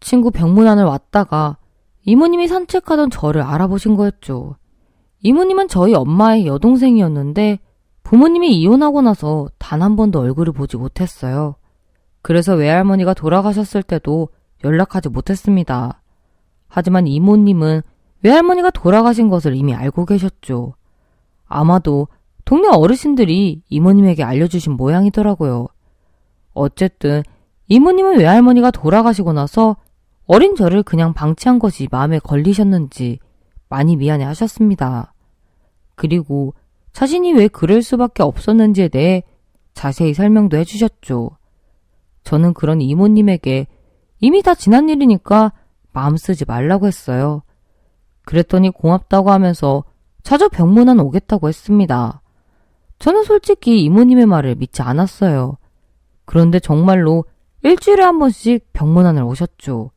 친구 병문안을 왔다가 이모님이 산책하던 저를 알아보신 거였죠. 이모님은 저희 엄마의 여동생이었는데 부모님이 이혼하고 나서 단 한 번도 얼굴을 보지 못했어요. 그래서 외할머니가 돌아가셨을 때도 연락하지 못했습니다. 하지만 이모님은 외할머니가 돌아가신 것을 이미 알고 계셨죠. 아마도 동네 어르신들이 이모님에게 알려주신 모양이더라고요. 어쨌든 이모님은 외할머니가 돌아가시고 나서 어린 저를 그냥 방치한 것이 마음에 걸리셨는지 많이 미안해 하셨습니다. 그리고 자신이 왜 그럴 수밖에 없었는지에 대해 자세히 설명도 해주셨죠. 저는 그런 이모님에게 이미 다 지난 일이니까 마음 쓰지 말라고 했어요. 그랬더니 고맙다고 하면서 자주 병문안 오겠다고 했습니다. 저는 솔직히 이모님의 말을 믿지 않았어요. 그런데 정말로 일주일에 한 번씩 병문안을 오셨죠.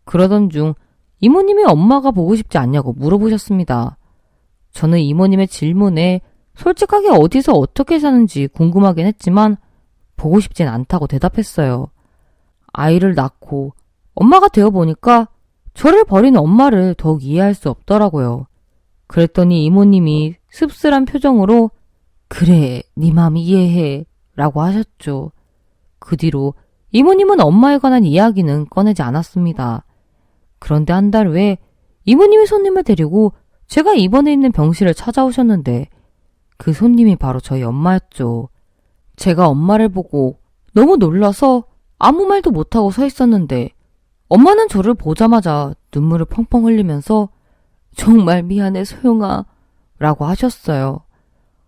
그러던 중 이모님이 엄마가 보고 싶지 않냐고 물어보셨습니다. 저는 이모님의 질문에 솔직하게 어디서 어떻게 사는지 궁금하긴 했지만 보고 싶진 않다고 대답했어요. 아이를 낳고 엄마가 되어보니까 저를 버린 엄마를 더욱 이해할 수 없더라고요. 그랬더니 이모님이 씁쓸한 표정으로 그래, 네 마음 이해해 라고 하셨죠. 그 뒤로 이모님은 엄마에 관한 이야기는 꺼내지 않았습니다. 그런데 한 달 후에 이모님이 손님을 데리고 제가 입원해 있는 병실을 찾아오셨는데 그 손님이 바로 저희 엄마였죠. 제가 엄마를 보고 너무 놀라서 아무 말도 못하고 서 있었는데 엄마는 저를 보자마자 눈물을 펑펑 흘리면서 정말 미안해 소영아 라고 하셨어요.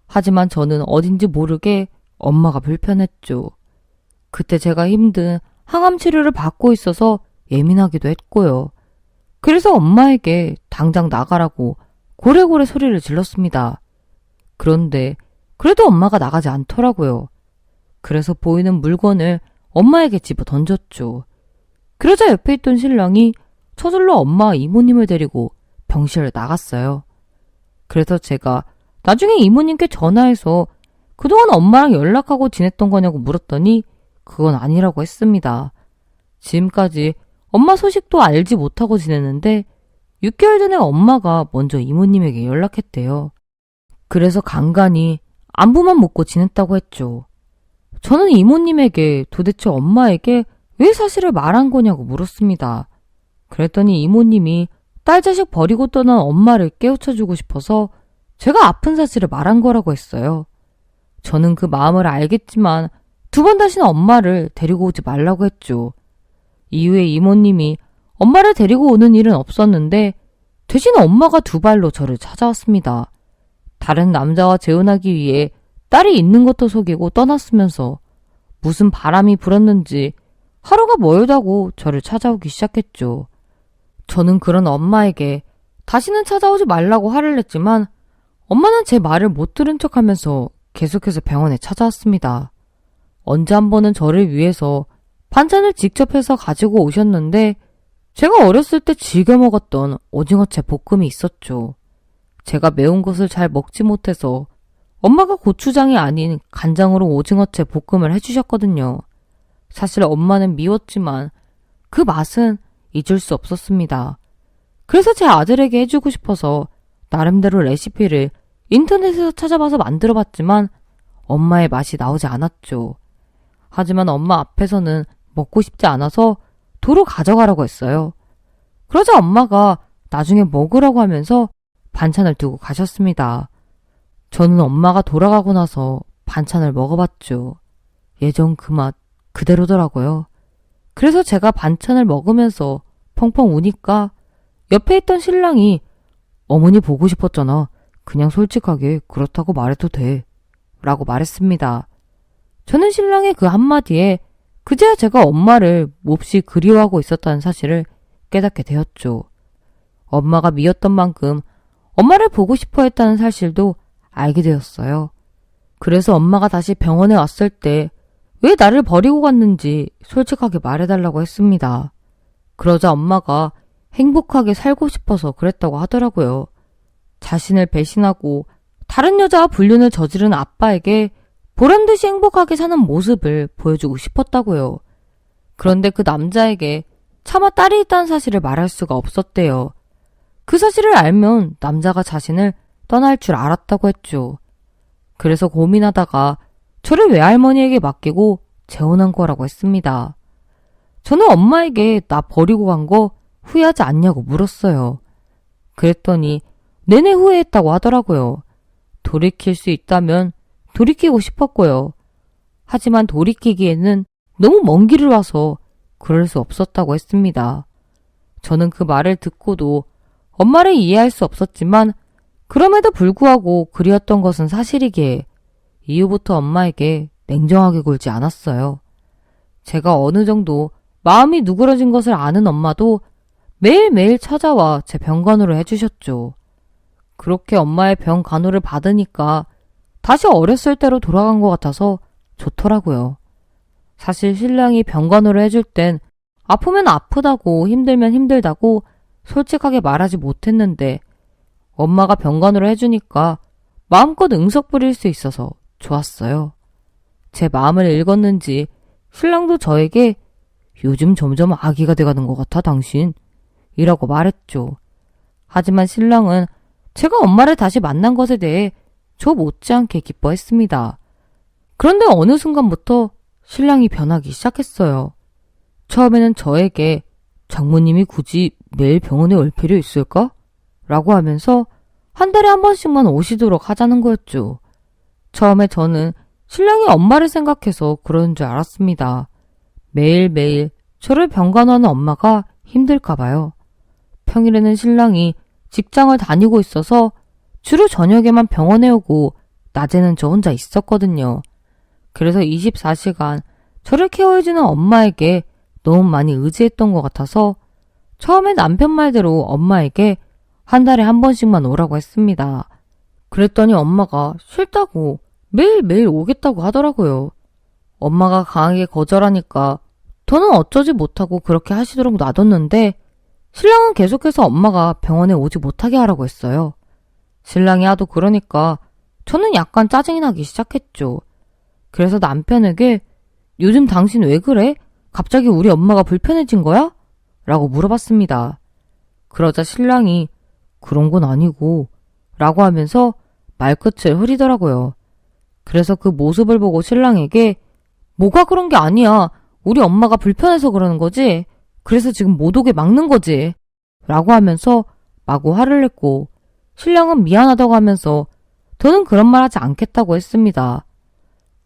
하지만 저는 어딘지 모르게 엄마가 불편했죠. 그때 제가 힘든 항암 치료를 받고 있어서 예민하기도 했고요. 그래서 엄마에게 당장 나가라고 고래고래 소리를 질렀습니다. 그런데 그래도 엄마가 나가지 않더라고요. 그래서 보이는 물건을 엄마에게 집어 던졌죠. 그러자 옆에 있던 신랑이 저절로 엄마와 이모님을 데리고 병실을 나갔어요. 그래서 제가 나중에 이모님께 전화해서 그동안 엄마랑 연락하고 지냈던 거냐고 물었더니 그건 아니라고 했습니다. 지금까지 엄마 소식도 알지 못하고 지냈는데 6개월 전에 엄마가 먼저 이모님에게 연락했대요. 그래서 간간히 안부만 묻고 지냈다고 했죠. 저는 이모님에게 도대체 엄마에게 왜 사실을 말한 거냐고 물었습니다. 그랬더니 이모님이 딸 자식 버리고 떠난 엄마를 깨우쳐주고 싶어서 제가 아픈 사실을 말한 거라고 했어요. 저는 그 마음을 알겠지만 2번 다시는 엄마를 데리고 오지 말라고 했죠. 이후에 이모님이 엄마를 데리고 오는 일은 없었는데 대신 엄마가 2발로 저를 찾아왔습니다. 다른 남자와 재혼하기 위해 딸이 있는 것도 속이고 떠났으면서 무슨 바람이 불었는지 하루가 멀다고 저를 찾아오기 시작했죠. 저는 그런 엄마에게 다시는 찾아오지 말라고 화를 냈지만 엄마는 제 말을 못 들은 척하면서 계속해서 병원에 찾아왔습니다. 언제 한 번은 저를 위해서 반찬을 직접 해서 가지고 오셨는데 제가 어렸을 때 즐겨 먹었던 오징어채 볶음이 있었죠. 제가 매운 것을 잘 먹지 못해서 엄마가 고추장이 아닌 간장으로 오징어채 볶음을 해주셨거든요. 사실 엄마는 미웠지만 그 맛은 잊을 수 없었습니다. 그래서 제 아들에게 해주고 싶어서 나름대로 레시피를 인터넷에서 찾아봐서 만들어봤지만 엄마의 맛이 나오지 않았죠. 하지만 엄마 앞에서는 먹고 싶지 않아서 도로 가져가라고 했어요. 그러자 엄마가 나중에 먹으라고 하면서 반찬을 두고 가셨습니다. 저는 엄마가 돌아가고 나서 반찬을 먹어봤죠. 예전 그 맛 그대로더라고요. 그래서 제가 반찬을 먹으면서 펑펑 우니까 옆에 있던 신랑이 어머니 보고 싶었잖아. 그냥 솔직하게 그렇다고 말해도 돼. 라고 말했습니다. 저는 신랑의 그 한마디에 그제야 제가 엄마를 몹시 그리워하고 있었다는 사실을 깨닫게 되었죠. 엄마가 미웠던 만큼 엄마를 보고 싶어 했다는 사실도 알게 되었어요. 그래서 엄마가 다시 병원에 왔을 때 왜 나를 버리고 갔는지 솔직하게 말해달라고 했습니다. 그러자 엄마가 행복하게 살고 싶어서 그랬다고 하더라고요. 자신을 배신하고 다른 여자와 불륜을 저지른 아빠에게 보란듯이 행복하게 사는 모습을 보여주고 싶었다고요. 그런데 그 남자에게 차마 딸이 있다는 사실을 말할 수가 없었대요. 그 사실을 알면 남자가 자신을 떠날 줄 알았다고 했죠. 그래서 고민하다가 저를 외할머니에게 맡기고 재혼한 거라고 했습니다. 저는 엄마에게 나 버리고 간 거 후회하지 않냐고 물었어요. 그랬더니 내내 후회했다고 하더라고요. 돌이킬 수 있다면 돌이키고 싶었고요. 하지만 돌이키기에는 너무 먼 길을 와서 그럴 수 없었다고 했습니다. 저는 그 말을 듣고도 엄마를 이해할 수 없었지만 그럼에도 불구하고 그리웠던 것은 사실이기에 이후부터 엄마에게 냉정하게 굴지 않았어요. 제가 어느 정도 마음이 누그러진 것을 아는 엄마도 매일매일 찾아와 제 병간호를 해주셨죠. 그렇게 엄마의 병 간호를 받으니까 다시 어렸을 때로 돌아간 것 같아서 좋더라고요. 사실 신랑이 병 간호를 해줄 땐 아프면 아프다고 힘들면 힘들다고 솔직하게 말하지 못했는데 엄마가 병 간호를 해주니까 마음껏 응석 부릴 수 있어서 좋았어요. 제 마음을 읽었는지 신랑도 저에게 요즘 점점 아기가 돼가는 것 같아 당신 이라고 말했죠. 하지만 신랑은 제가 엄마를 다시 만난 것에 대해 저 못지않게 기뻐했습니다. 그런데 어느 순간부터 신랑이 변하기 시작했어요. 처음에는 저에게 장모님이 굳이 매일 병원에 올 필요 있을까? 라고 하면서 한 달에 한 번씩만 오시도록 하자는 거였죠. 처음에 저는 신랑이 엄마를 생각해서 그러는 줄 알았습니다. 매일매일 저를 병간호하는 엄마가 힘들까 봐요. 평일에는 신랑이 직장을 다니고 있어서 주로 저녁에만 병원에 오고 낮에는 저 혼자 있었거든요. 그래서 24시간 저를 케어해주는 엄마에게 너무 많이 의지했던 것 같아서 처음에 남편 말대로 엄마에게 한 달에 한 번씩만 오라고 했습니다. 그랬더니 엄마가 싫다고 매일매일 오겠다고 하더라고요. 엄마가 강하게 거절하니까 저는 어쩌지 못하고 그렇게 하시도록 놔뒀는데 신랑은 계속해서 엄마가 병원에 오지 못하게 하라고 했어요. 신랑이 하도 그러니까 저는 약간 짜증이 나기 시작했죠. 그래서 남편에게 요즘 당신 왜 그래? 갑자기 우리 엄마가 불편해진 거야? 라고 물어봤습니다. 그러자 신랑이 그런 건 아니고 라고 하면서 말끝을 흐리더라고요. 그래서 그 모습을 보고 신랑에게 뭐가 그런 게 아니야. 우리 엄마가 불편해서 그러는 거지. 그래서 지금 못 오게 막는 거지. 라고 하면서 마구 화를 냈고 신랑은 미안하다고 하면서 더는 그런 말 하지 않겠다고 했습니다.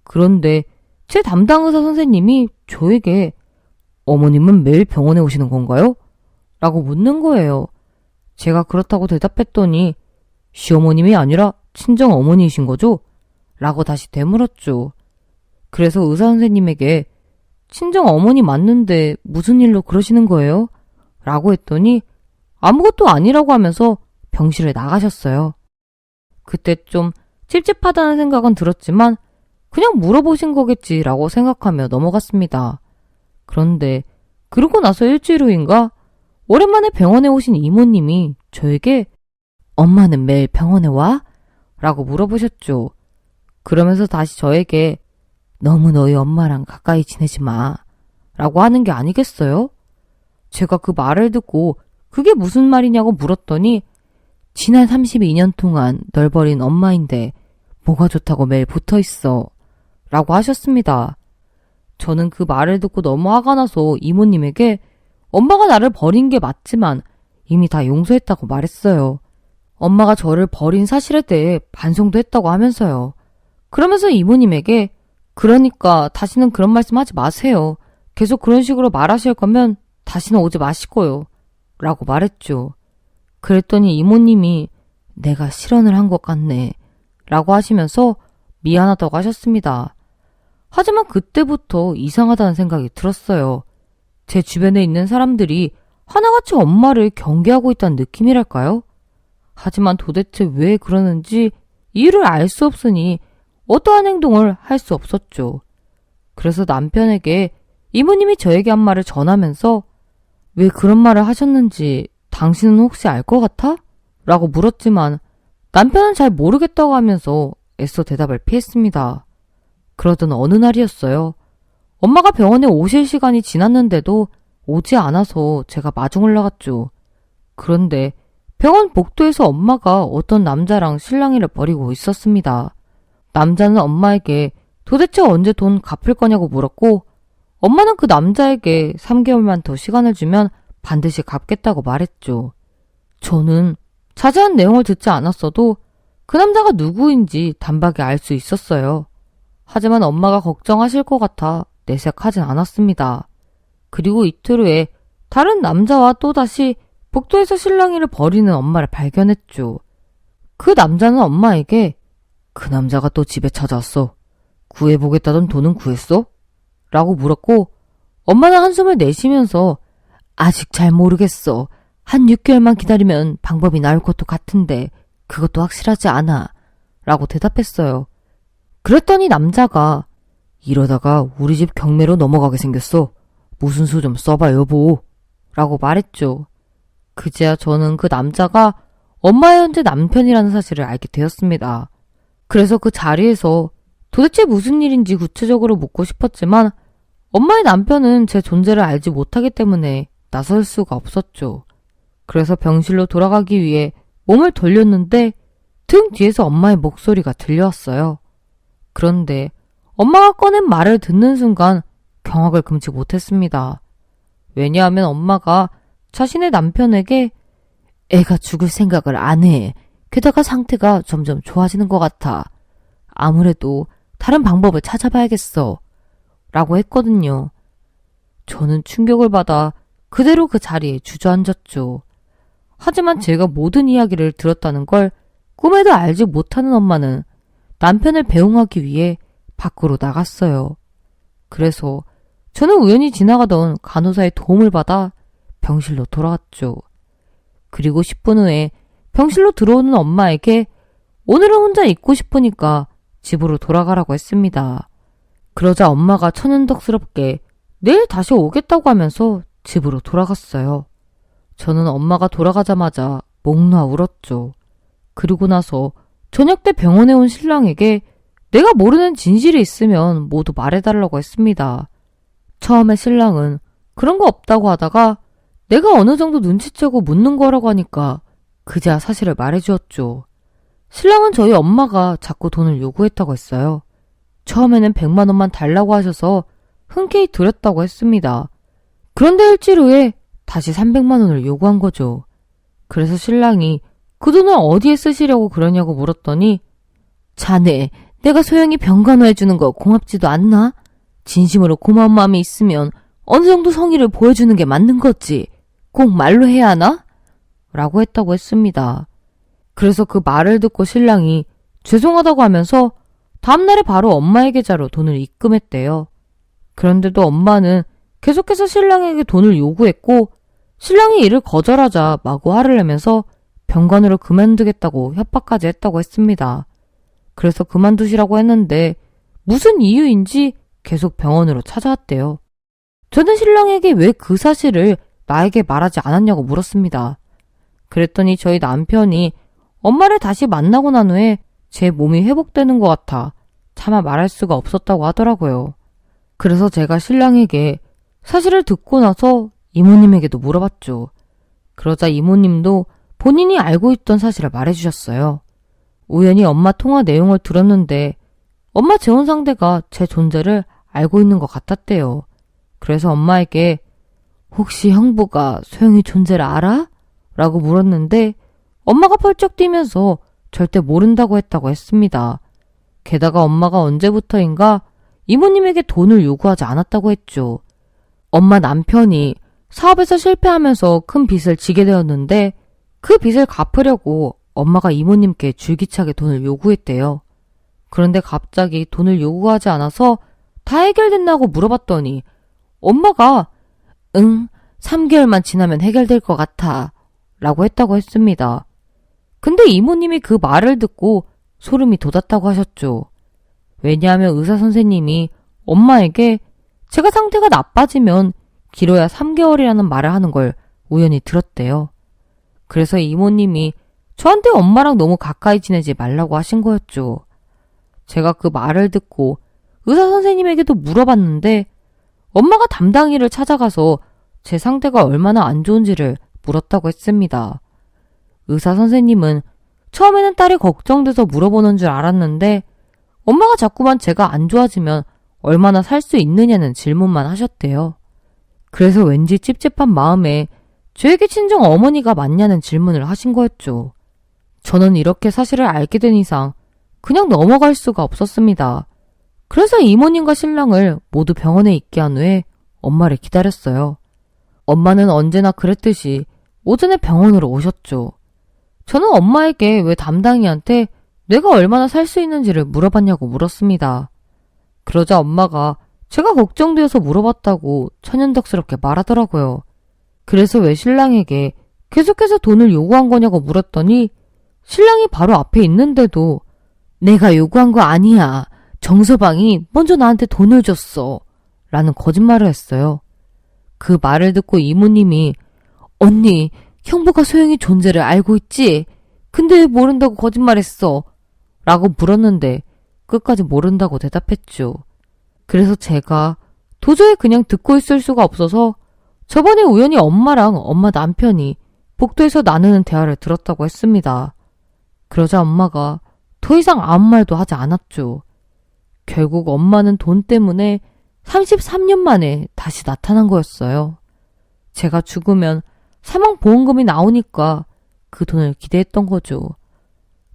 그런데 제 담당 의사 선생님이 저에게 어머님은 매일 병원에 오시는 건가요? 라고 묻는 거예요. 제가 그렇다고 대답했더니 시어머님이 아니라 친정 어머니이신 거죠? 라고 다시 되물었죠. 그래서 의사 선생님에게 친정 어머니 맞는데 무슨 일로 그러시는 거예요? 라고 했더니 아무것도 아니라고 하면서 병실에 나가셨어요. 그때 좀 찝찝하다는 생각은 들었지만 그냥 물어보신 거겠지라고 생각하며 넘어갔습니다. 그런데 그러고 나서 일주일 후인가 오랜만에 병원에 오신 이모님이 저에게 엄마는 매일 병원에 와? 라고 물어보셨죠. 그러면서 다시 저에게 너무 너희 엄마랑 가까이 지내지 마 라고 하는 게 아니겠어요? 제가 그 말을 듣고 그게 무슨 말이냐고 물었더니 지난 32년 동안 널 버린 엄마인데 뭐가 좋다고 매일 붙어 있어 라고 하셨습니다. 저는 그 말을 듣고 너무 화가 나서 이모님에게 엄마가 나를 버린 게 맞지만 이미 다 용서했다고 말했어요. 엄마가 저를 버린 사실에 대해 반성도 했다고 하면서요. 그러면서 이모님에게 그러니까 다시는 그런 말씀 하지 마세요. 계속 그런 식으로 말하실 거면 다시는 오지 마시고요. 라고 말했죠. 그랬더니 이모님이 내가 실언을 한 것 같네. 라고 하시면서 미안하다고 하셨습니다. 하지만 그때부터 이상하다는 생각이 들었어요. 제 주변에 있는 사람들이 하나같이 엄마를 경계하고 있다는 느낌이랄까요? 하지만 도대체 왜 그러는지 이유를 알 수 없으니 어떠한 행동을 할 수 없었죠. 그래서 남편에게 이모님이 저에게 한 말을 전하면서 왜 그런 말을 하셨는지 당신은 혹시 알 것 같아? 라고 물었지만 남편은 잘 모르겠다고 하면서 애써 대답을 피했습니다. 그러던 어느 날이었어요. 엄마가 병원에 오실 시간이 지났는데도 오지 않아서 제가 마중을 나갔죠. 그런데 병원 복도에서 엄마가 어떤 남자랑 실랑이를 벌이고 있었습니다. 남자는 엄마에게 도대체 언제 돈 갚을 거냐고 물었고 엄마는 그 남자에게 3개월만 더 시간을 주면 반드시 갚겠다고 말했죠. 저는 자세한 내용을 듣지 않았어도 그 남자가 누구인지 단박에 알 수 있었어요. 하지만 엄마가 걱정하실 것 같아 내색하진 않았습니다. 그리고 이틀 후에 다른 남자와 또다시 복도에서 실랑이를 벌이는 엄마를 발견했죠. 그 남자는 엄마에게 그 남자가 또 집에 찾아왔어. 구해보겠다던 돈은 구했어? 라고 물었고 엄마는 한숨을 내쉬면서 아직 잘 모르겠어. 한 6개월만 기다리면 방법이 나올 것도 같은데 그것도 확실하지 않아. 라고 대답했어요. 그랬더니 남자가 이러다가 우리 집 경매로 넘어가게 생겼어. 무슨 수 좀 써봐 여보. 라고 말했죠. 그제야 저는 그 남자가 엄마의 현재 남편이라는 사실을 알게 되었습니다. 그래서 그 자리에서 도대체 무슨 일인지 구체적으로 묻고 싶었지만 엄마의 남편은 제 존재를 알지 못하기 때문에 나설 수가 없었죠. 그래서 병실로 돌아가기 위해 몸을 돌렸는데 등 뒤에서 엄마의 목소리가 들려왔어요. 그런데 엄마가 꺼낸 말을 듣는 순간 경악을 금치 못했습니다. 왜냐하면 엄마가 자신의 남편에게 애가 죽을 생각을 안 해. 게다가 상태가 점점 좋아지는 것 같아. 아무래도 다른 방법을 찾아봐야겠어. 라고 했거든요. 저는 충격을 받아 그대로 그 자리에 주저앉았죠. 하지만 제가 모든 이야기를 들었다는 걸 꿈에도 알지 못하는 엄마는 남편을 배웅하기 위해 밖으로 나갔어요. 그래서 저는 우연히 지나가던 간호사의 도움을 받아 병실로 돌아왔죠. 그리고 10분 후에 병실로 들어오는 엄마에게 오늘은 혼자 있고 싶으니까 집으로 돌아가라고 했습니다. 그러자 엄마가 천연덕스럽게 내일 다시 오겠다고 하면서 집으로 돌아갔어요. 저는 엄마가 돌아가자마자 목 놓아 울었죠. 그리고 나서 저녁 때 병원에 온 신랑에게 내가 모르는 진실이 있으면 모두 말해달라고 했습니다. 처음에 신랑은 그런 거 없다고 하다가 내가 어느 정도 눈치채고 묻는 거라고 하니까 그제야 사실을 말해주었죠. 신랑은 저희 엄마가 자꾸 돈을 요구했다고 했어요. 처음에는 100만 원만 달라고 하셔서 흔쾌히 드렸다고 했습니다. 그런데 일주일 후에 다시 300만 원을 요구한 거죠. 그래서 신랑이 그 돈을 어디에 쓰시려고 그러냐고 물었더니 자네, 내가 소영이 병간호해주는 거 고맙지도 않나? 진심으로 고마운 마음이 있으면 어느 정도 성의를 보여주는 게 맞는 거지. 꼭 말로 해야 하나? 라고 했다고 했습니다. 그래서 그 말을 듣고 신랑이 죄송하다고 하면서 다음날에 바로 엄마의 계좌로 돈을 입금했대요. 그런데도 엄마는 계속해서 신랑에게 돈을 요구했고 신랑이 이를 거절하자 마구 화를 내면서 병간호를 그만두겠다고 협박까지 했다고 했습니다. 그래서 그만두시라고 했는데 무슨 이유인지 계속 병원으로 찾아왔대요. 저는 신랑에게 왜 그 사실을 나에게 말하지 않았냐고 물었습니다. 그랬더니 저희 남편이 엄마를 다시 만나고 난 후에 제 몸이 회복되는 것 같아 차마 말할 수가 없었다고 하더라고요. 그래서 제가 신랑에게 사실을 듣고 나서 이모님에게도 물어봤죠. 그러자 이모님도 본인이 알고 있던 사실을 말해주셨어요. 우연히 엄마 통화 내용을 들었는데 엄마 재혼 상대가 제 존재를 알고 있는 것 같았대요. 그래서 엄마에게 혹시 형부가 소영이 존재를 알아? 라고 물었는데 엄마가 펄쩍 뛰면서 절대 모른다고 했다고 했습니다. 게다가 엄마가 언제부터인가 이모님에게 돈을 요구하지 않았다고 했죠. 엄마 남편이 사업에서 실패하면서 큰 빚을 지게 되었는데 그 빚을 갚으려고 엄마가 이모님께 줄기차게 돈을 요구했대요. 그런데 갑자기 돈을 요구하지 않아서 다 해결됐나고 물어봤더니 엄마가 응, 3개월만 지나면 해결될 것 같아 라고 했다고 했습니다. 근데 이모님이 그 말을 듣고 소름이 돋았다고 하셨죠. 왜냐하면 의사 선생님이 엄마에게 제가 상태가 나빠지면 길어야 3개월이라는 말을 하는 걸 우연히 들었대요. 그래서 이모님이 저한테 엄마랑 너무 가까이 지내지 말라고 하신 거였죠. 제가 그 말을 듣고 의사 선생님에게도 물어봤는데 엄마가 담당이를 찾아가서 제 상태가 얼마나 안 좋은지를 물었다고 했습니다. 의사 선생님은 처음에는 딸이 걱정돼서 물어보는 줄 알았는데 엄마가 자꾸만 제가 안 좋아지면 얼마나 살 수 있느냐는 질문만 하셨대요. 그래서 왠지 찝찝한 마음에 저에게 친정 어머니가 맞냐는 질문을 하신 거였죠. 저는 이렇게 사실을 알게 된 이상 그냥 넘어갈 수가 없었습니다. 그래서 이모님과 신랑을 모두 병원에 있게 한 후에 엄마를 기다렸어요. 엄마는 언제나 그랬듯이 오전에 병원으로 오셨죠. 저는 엄마에게 왜 담당이한테 내가 얼마나 살 수 있는지를 물어봤냐고 물었습니다. 그러자 엄마가 제가 걱정되어서 물어봤다고 천연덕스럽게 말하더라고요. 그래서 왜 신랑에게 계속해서 돈을 요구한 거냐고 물었더니 신랑이 바로 앞에 있는데도 내가 요구한 거 아니야. 정서방이 먼저 나한테 돈을 줬어. 라는 거짓말을 했어요. 그 말을 듣고 이모님이 언니, 형부가 소영이 존재를 알고 있지? 근데 왜 모른다고 거짓말했어? 라고 물었는데 끝까지 모른다고 대답했죠. 그래서 제가 도저히 그냥 듣고 있을 수가 없어서 저번에 우연히 엄마랑 엄마 남편이 복도에서 나누는 대화를 들었다고 했습니다. 그러자 엄마가 더 이상 아무 말도 하지 않았죠. 결국 엄마는 돈 때문에 33년 만에 다시 나타난 거였어요. 제가 죽으면 사망보험금이 나오니까 그 돈을 기대했던 거죠.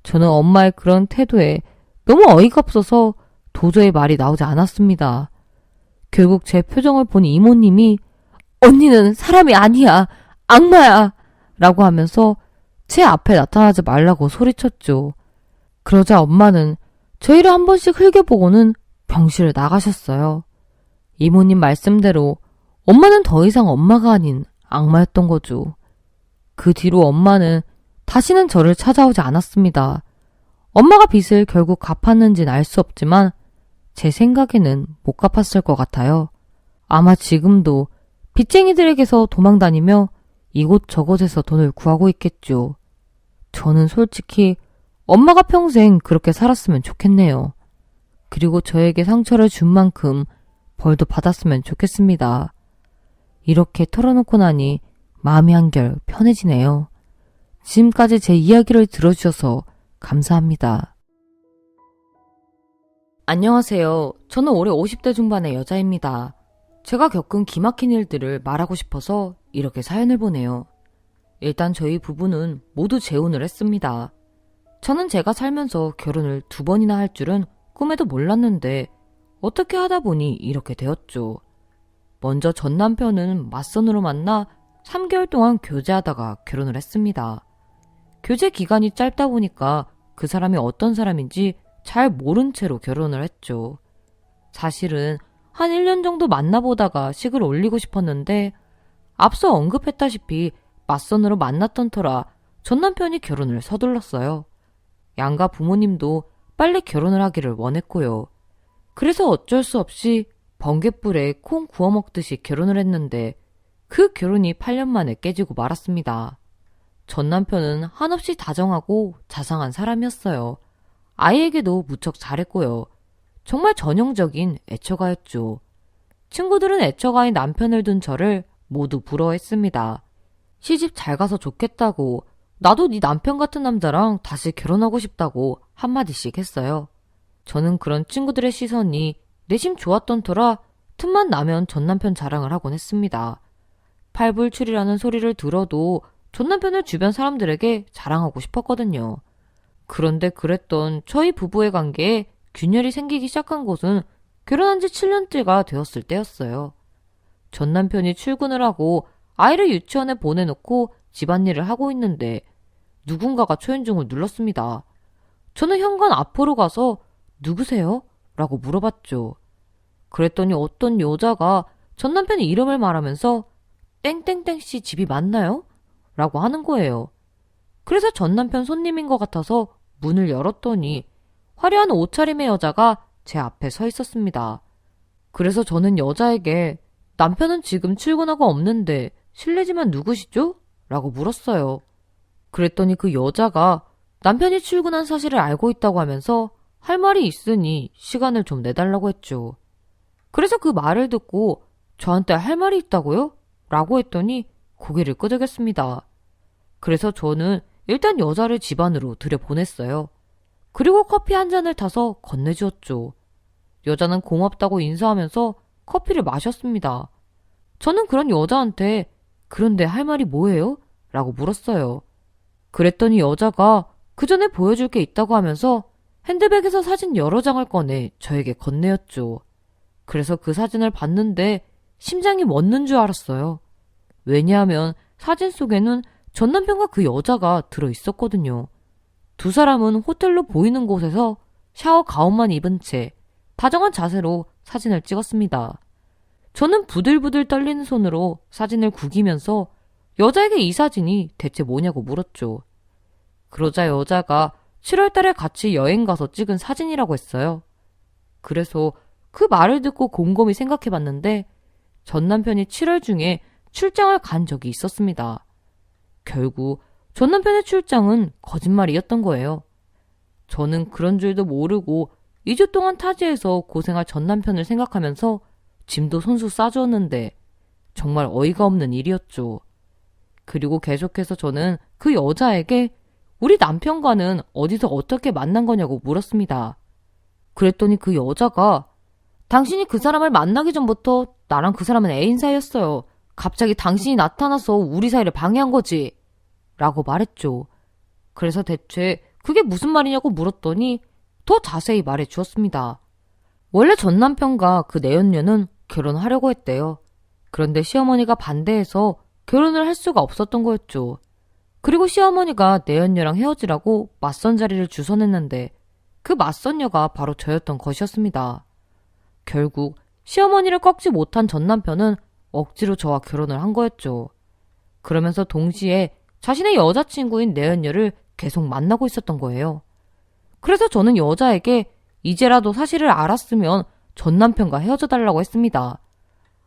저는 엄마의 그런 태도에 너무 어이가 없어서 도저히 말이 나오지 않았습니다. 결국 제 표정을 본 이모님이 언니는 사람이 아니야. 악마야. 라고 하면서 제 앞에 나타나지 말라고 소리쳤죠. 그러자 엄마는 저희를 한 번씩 흘겨보고는 병실을 나가셨어요. 이모님 말씀대로 엄마는 더 이상 엄마가 아닌 악마였던 거죠. 그 뒤로 엄마는 다시는 저를 찾아오지 않았습니다. 엄마가 빚을 결국 갚았는지는 알 수 없지만 제 생각에는 못 갚았을 것 같아요. 아마 지금도 빚쟁이들에게서 도망다니며 이곳저곳에서 돈을 구하고 있겠죠. 저는 솔직히 엄마가 평생 그렇게 살았으면 좋겠네요. 그리고 저에게 상처를 준 만큼 벌도 받았으면 좋겠습니다. 이렇게 털어놓고 나니 마음이 한결 편해지네요. 지금까지 제 이야기를 들어주셔서 감사합니다. 안녕하세요. 저는 올해 50대 중반의 여자입니다. 제가 겪은 기막힌 일들을 말하고 싶어서 이렇게 사연을 보내요. 일단 저희 부부는 모두 재혼을 했습니다. 저는 제가 살면서 결혼을 2번이나 할 줄은 꿈에도 몰랐는데 어떻게 하다 보니 이렇게 되었죠. 먼저 전 남편은 맞선으로 만나 3개월 동안 교제하다가 결혼을 했습니다. 교제 기간이 짧다 보니까 그 사람이 어떤 사람인지 잘 모른 채로 결혼을 했죠. 사실은 한 1년 정도 만나보다가 식을 올리고 싶었는데 앞서 언급했다시피 맞선으로 만났던 터라 전 남편이 결혼을 서둘렀어요. 양가 부모님도 빨리 결혼을 하기를 원했고요. 그래서 어쩔 수 없이 번갯불에 콩 구워 먹듯이 결혼을 했는데 그 결혼이 8년 만에 깨지고 말았습니다. 전 남편은 한없이 다정하고 자상한 사람이었어요. 아이에게도 무척 잘했고요. 정말 전형적인 애처가였죠. 친구들은 애처가인 남편을 둔 저를 모두 부러워했습니다. 시집 잘 가서 좋겠다고, 나도 네 남편 같은 남자랑 다시 결혼하고 싶다고 한마디씩 했어요. 저는 그런 친구들의 시선이 내심 좋았던 터라 틈만 나면 전 남편 자랑을 하곤 했습니다. 팔불출이라는 소리를 들어도 전 남편을 주변 사람들에게 자랑하고 싶었거든요. 그런데 그랬던 저희 부부의 관계에 균열이 생기기 시작한 것은 결혼한 지 7년째가 되었을 때였어요. 전 남편이 출근을 하고 아이를 유치원에 보내놓고 집안일을 하고 있는데 누군가가 초인종을 눌렀습니다. 저는 현관 앞으로 가서 누구세요? 라고 물어봤죠. 그랬더니 어떤 여자가 전 남편의 이름을 말하면서 땡땡땡씨 집이 맞나요? 라고 하는 거예요. 그래서 전 남편 손님인 것 같아서 문을 열었더니 화려한 옷차림의 여자가 제 앞에 서 있었습니다. 그래서 저는 여자에게 남편은 지금 출근하고 없는데 실례지만 누구시죠? 라고 물었어요. 그랬더니 그 여자가 남편이 출근한 사실을 알고 있다고 하면서 할 말이 있으니 시간을 좀 내달라고 했죠. 그래서 그 말을 듣고 저한테 할 말이 있다고요? 라고 했더니 고개를 끄덕였습니다. 그래서 저는 일단 여자를 집 안으로 들여보냈어요. 그리고 커피 한 잔을 타서 건네주었죠. 여자는 고맙다고 인사하면서 커피를 마셨습니다. 저는 그런 여자한테 그런데 할 말이 뭐예요? 라고 물었어요. 그랬더니 여자가 그 전에 보여줄 게 있다고 하면서 핸드백에서 사진 여러 장을 꺼내 저에게 건네었죠. 그래서 그 사진을 봤는데 심장이 멎는 줄 알았어요. 왜냐하면 사진 속에는 전 남편과 그 여자가 들어있었거든요. 두 사람은 호텔로 보이는 곳에서 샤워 가운만 입은 채 다정한 자세로 사진을 찍었습니다. 저는 부들부들 떨리는 손으로 사진을 구기면서 여자에게 이 사진이 대체 뭐냐고 물었죠. 그러자 여자가 7월 달에 같이 여행 가서 찍은 사진이라고 했어요. 그래서 그 말을 듣고 곰곰이 생각해 봤는데 전 남편이 7월 중에 출장을 간 적이 있었습니다. 결국 전 남편의 출장은 거짓말이었던 거예요. 저는 그런 줄도 모르고 2주 동안 타지에서 고생할 전 남편을 생각하면서 짐도 손수 싸주었는데 정말 어이가 없는 일이었죠. 그리고 계속해서 저는 그 여자에게 우리 남편과는 어디서 어떻게 만난 거냐고 물었습니다. 그랬더니 그 여자가 당신이 그 사람을 만나기 전부터 나랑 그 사람은 애인 사이였어요. 갑자기 당신이 나타나서 우리 사이를 방해한 거지. 라고 말했죠. 그래서 대체 그게 무슨 말이냐고 물었더니 더 자세히 말해 주었습니다. 원래 전 남편과 그 내연녀는 결혼하려고 했대요. 그런데 시어머니가 반대해서 결혼을 할 수가 없었던 거였죠. 그리고 시어머니가 내연녀랑 헤어지라고 맞선 자리를 주선했는데 그 맞선녀가 바로 저였던 것이었습니다. 결국 시어머니를 꺾지 못한 전 남편은 억지로 저와 결혼을 한 거였죠. 그러면서 동시에 자신의 여자친구인 내연녀를 계속 만나고 있었던 거예요. 그래서 저는 여자에게 이제라도 사실을 알았으면 전 남편과 헤어져 달라고 했습니다.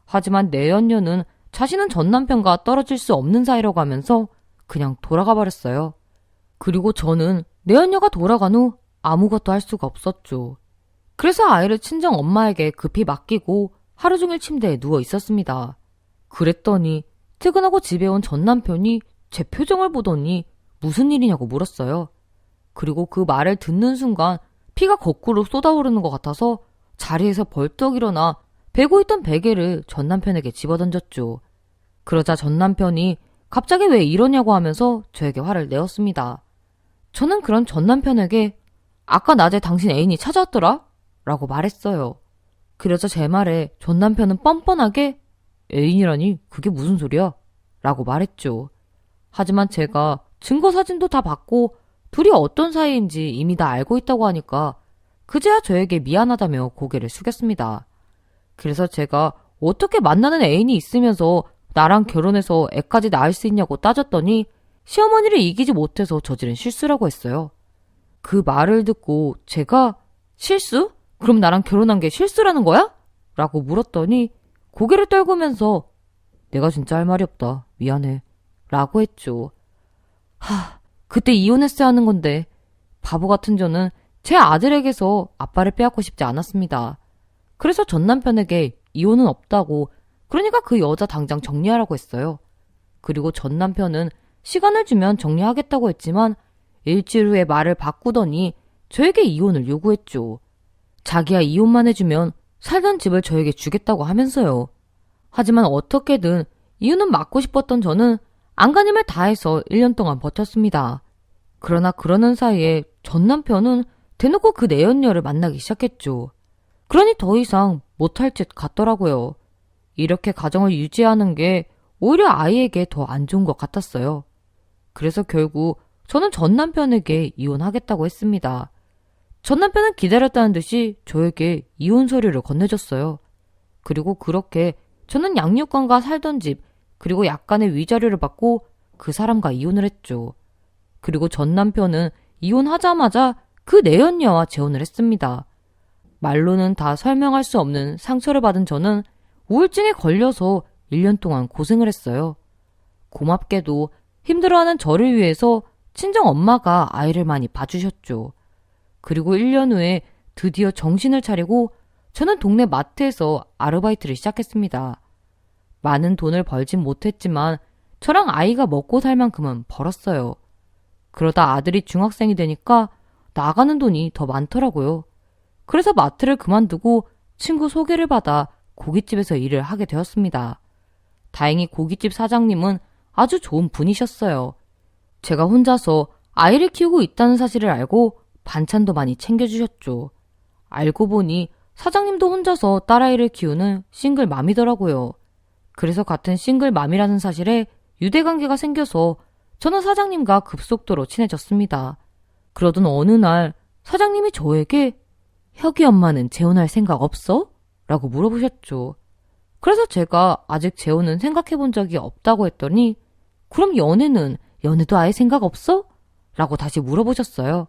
하지만 내연녀는 자신은 전 남편과 떨어질 수 없는 사이라고 하면서 그냥 돌아가 버렸어요. 그리고 저는 내연녀가 돌아간 후 아무것도 할 수가 없었죠. 그래서 아이를 친정 엄마에게 급히 맡기고 하루 종일 침대에 누워 있었습니다. 그랬더니 퇴근하고 집에 온 전 남편이 제 표정을 보더니 무슨 일이냐고 물었어요. 그리고 그 말을 듣는 순간 피가 거꾸로 쏟아오르는 것 같아서 자리에서 벌떡 일어나 베고 있던 베개를 전 남편에게 집어던졌죠. 그러자 전 남편이 갑자기 왜 이러냐고 하면서 저에게 화를 내었습니다. 저는 그런 전 남편에게 아까 낮에 당신 애인이 찾아왔더라? 라고 말했어요. 그래서 제 말에 전 남편은 뻔뻔하게 애인이라니 그게 무슨 소리야? 라고 말했죠. 하지만 제가 증거 사진도 다 받고 둘이 어떤 사이인지 이미 다 알고 있다고 하니까 그제야 저에게 미안하다며 고개를 숙였습니다. 그래서 제가 어떻게 만나는 애인이 있으면서 나랑 결혼해서 애까지 낳을 수 있냐고 따졌더니 시어머니를 이기지 못해서 저지른 실수라고 했어요. 그 말을 듣고 제가 실수? 그럼 나랑 결혼한 게 실수라는 거야? 라고 물었더니 고개를 떨구면서 내가 진짜 할 말이 없다. 미안해. 라고 했죠. 그때 이혼했어야 하는 건데 바보 같은 저는 제 아들에게서 아빠를 빼앗고 싶지 않았습니다. 그래서 전 남편에게 이혼은 없다고 그러니까 그 여자 당장 정리하라고 했어요. 그리고 전 남편은 시간을 주면 정리하겠다고 했지만 일주일 후에 말을 바꾸더니 저에게 이혼을 요구했죠. 자기야 이혼만 해주면 살던 집을 저에게 주겠다고 하면서요. 하지만 어떻게든 이혼은 막고 싶었던 저는 안간힘을 다해서 1년 동안 버텼습니다. 그러나 그러는 사이에 전 남편은 대놓고 그 내연녀를 만나기 시작했죠. 그러니 더 이상 못할 짓 같더라고요. 이렇게 가정을 유지하는 게 오히려 아이에게 더 안 좋은 것 같았어요. 그래서 결국 저는 전 남편에게 이혼하겠다고 했습니다. 전 남편은 기다렸다는 듯이 저에게 이혼 서류를 건네줬어요. 그리고 그렇게 저는 양육관과 살던 집 그리고 약간의 위자료를 받고 그 사람과 이혼을 했죠. 그리고 전 남편은 이혼하자마자 그 내연녀와 재혼을 했습니다. 말로는 다 설명할 수 없는 상처를 받은 저는 우울증에 걸려서 1년 동안 고생을 했어요. 고맙게도 힘들어하는 저를 위해서 친정 엄마가 아이를 많이 봐주셨죠. 그리고 1년 후에 드디어 정신을 차리고 저는 동네 마트에서 아르바이트를 시작했습니다. 많은 돈을 벌진 못했지만 저랑 아이가 먹고 살 만큼은 벌었어요. 그러다 아들이 중학생이 되니까 나가는 돈이 더 많더라고요. 그래서 마트를 그만두고 친구 소개를 받아 고깃집에서 일을 하게 되었습니다. 다행히 고깃집 사장님은 아주 좋은 분이셨어요. 제가 혼자서 아이를 키우고 있다는 사실을 알고 반찬도 많이 챙겨주셨죠. 알고 보니 사장님도 혼자서 딸아이를 키우는 싱글맘이더라고요. 그래서 같은 싱글맘이라는 사실에 유대관계가 생겨서 저는 사장님과 급속도로 친해졌습니다. 그러던 어느 날 사장님이 저에게 혁이 엄마는 재혼할 생각 없어? 라고 물어보셨죠. 그래서 제가 아직 재혼은 생각해 본 적이 없다고 했더니 그럼 연애도 아예 생각 없어? 라고 다시 물어보셨어요.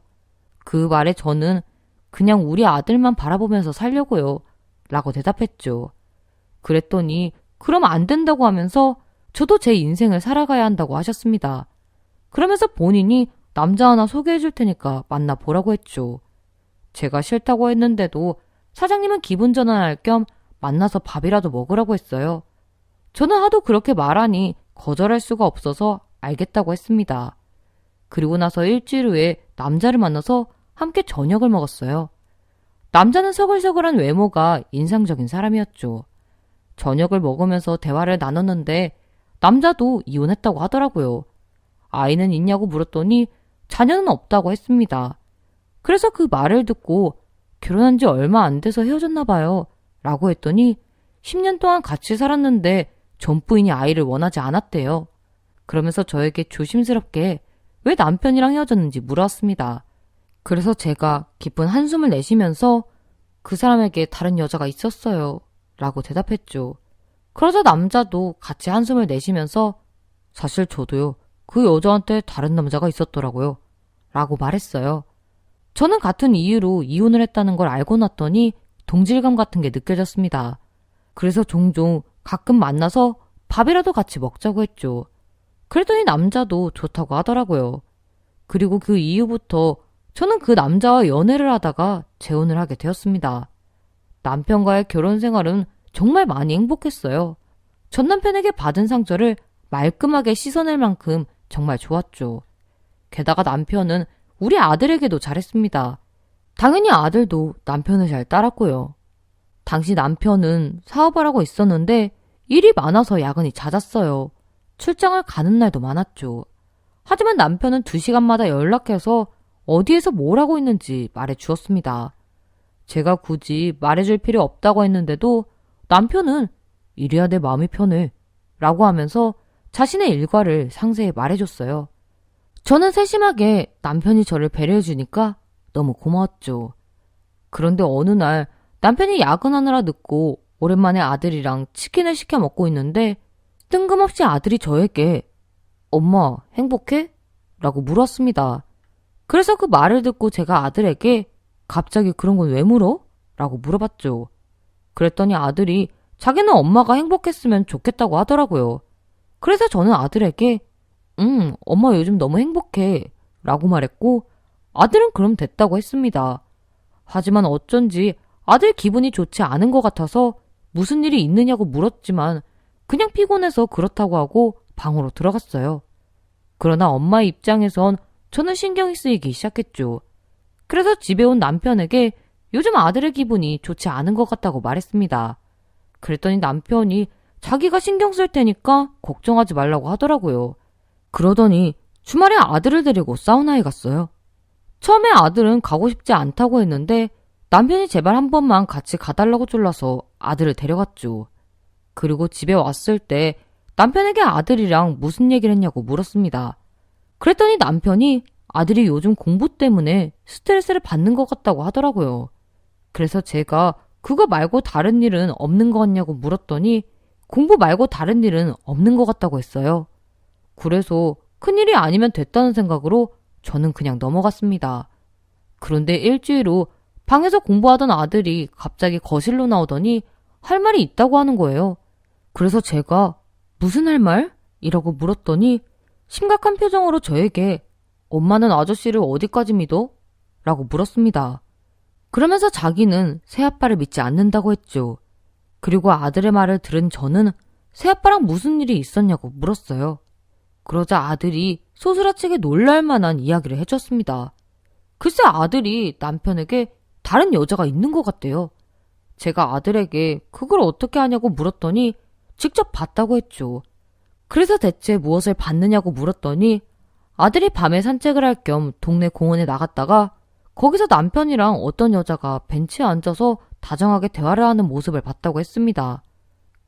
그 말에 저는 그냥 우리 아들만 바라보면서 살려고요. 라고 대답했죠. 그랬더니 그럼 안 된다고 하면서 저도 제 인생을 살아가야 한다고 하셨습니다. 그러면서 본인이 남자 하나 소개해 줄 테니까 만나보라고 했죠. 제가 싫다고 했는데도 사장님은 기분 전환할 겸 만나서 밥이라도 먹으라고 했어요. 저는 하도 그렇게 말하니 거절할 수가 없어서 알겠다고 했습니다. 그리고 나서 일주일 후에 남자를 만나서 함께 저녁을 먹었어요. 남자는 서글서글한 외모가 인상적인 사람이었죠. 저녁을 먹으면서 대화를 나눴는데 남자도 이혼했다고 하더라고요. 아이는 있냐고 물었더니 자녀는 없다고 했습니다. 그래서 그 말을 듣고 결혼한 지 얼마 안 돼서 헤어졌나 봐요. 라고 했더니 10년 동안 같이 살았는데 전 부인이 아이를 원하지 않았대요. 그러면서 저에게 조심스럽게 왜 남편이랑 헤어졌는지 물었습니다. 그래서 제가 깊은 한숨을 내쉬면서 그 사람에게 다른 여자가 있었어요. 라고 대답했죠. 그러자 남자도 같이 한숨을 내쉬면서 사실 저도요. 그 여자한테 다른 남자가 있었더라고요. 라고 말했어요. 저는 같은 이유로 이혼을 했다는 걸 알고 났더니 동질감 같은 게 느껴졌습니다. 그래서 종종 가끔 만나서 밥이라도 같이 먹자고 했죠. 그랬더니 남자도 좋다고 하더라고요. 그리고 그 이후부터 저는 그 남자와 연애를 하다가 재혼을 하게 되었습니다. 남편과의 결혼 생활은 정말 많이 행복했어요. 전 남편에게 받은 상처를 말끔하게 씻어낼 만큼 정말 좋았죠. 게다가 남편은 우리 아들에게도 잘했습니다. 당연히 아들도 남편을 잘 따랐고요. 당시 남편은 사업을 하고 있었는데 일이 많아서 야근이 잦았어요. 출장을 가는 날도 많았죠. 하지만 남편은 2시간마다 연락해서 어디에서 뭘 하고 있는지 말해주었습니다. 제가 굳이 말해줄 필요 없다고 했는데도 남편은 이래야 내 마음이 편해 라고 하면서 자신의 일과를 상세히 말해줬어요. 저는 세심하게 남편이 저를 배려해주니까 너무 고마웠죠. 그런데 어느 날 남편이 야근하느라 늦고 오랜만에 아들이랑 치킨을 시켜 먹고 있는데 뜬금없이 아들이 저에게 엄마 행복해? 라고 물었습니다. 그래서 그 말을 듣고 제가 아들에게 갑자기 그런 건 왜 물어? 라고 물어봤죠. 그랬더니 아들이 자기는 엄마가 행복했으면 좋겠다고 하더라고요. 그래서 저는 아들에게 엄마 요즘 너무 행복해 라고 말했고 아들은 그럼 됐다고 했습니다. 하지만 어쩐지 아들 기분이 좋지 않은 것 같아서 무슨 일이 있느냐고 물었지만 그냥 피곤해서 그렇다고 하고 방으로 들어갔어요. 그러나 엄마의 입장에선 저는 신경이 쓰이기 시작했죠. 그래서 집에 온 남편에게 요즘 아들의 기분이 좋지 않은 것 같다고 말했습니다. 그랬더니 남편이 자기가 신경 쓸 테니까 걱정하지 말라고 하더라고요. 그러더니 주말에 아들을 데리고 사우나에 갔어요. 처음에 아들은 가고 싶지 않다고 했는데 남편이 제발 한 번만 같이 가달라고 졸라서 아들을 데려갔죠. 그리고 집에 왔을 때 남편에게 아들이랑 무슨 얘기를 했냐고 물었습니다. 그랬더니 남편이 아들이 요즘 공부 때문에 스트레스를 받는 것 같다고 하더라고요. 그래서 제가 그거 말고 다른 일은 없는 것 같냐고 물었더니 공부 말고 다른 일은 없는 것 같다고 했어요. 그래서 큰일이 아니면 됐다는 생각으로 저는 그냥 넘어갔습니다. 그런데 일주일 후 방에서 공부하던 아들이 갑자기 거실로 나오더니 할 말이 있다고 하는 거예요. 그래서 제가 무슨 할 말? 이라고 물었더니 심각한 표정으로 저에게 엄마는 아저씨를 어디까지 믿어? 라고 물었습니다. 그러면서 자기는 새아빠를 믿지 않는다고 했죠. 그리고 아들의 말을 들은 저는 새아빠랑 무슨 일이 있었냐고 물었어요. 그러자 아들이 소스라치게 놀랄 만한 이야기를 해줬습니다. 글쎄 아들이 남편에게 다른 여자가 있는 것 같대요. 제가 아들에게 그걸 어떻게 하냐고 물었더니 직접 봤다고 했죠. 그래서 대체 무엇을 봤느냐고 물었더니 아들이 밤에 산책을 할 겸 동네 공원에 나갔다가 거기서 남편이랑 어떤 여자가 벤치에 앉아서 다정하게 대화를 하는 모습을 봤다고 했습니다.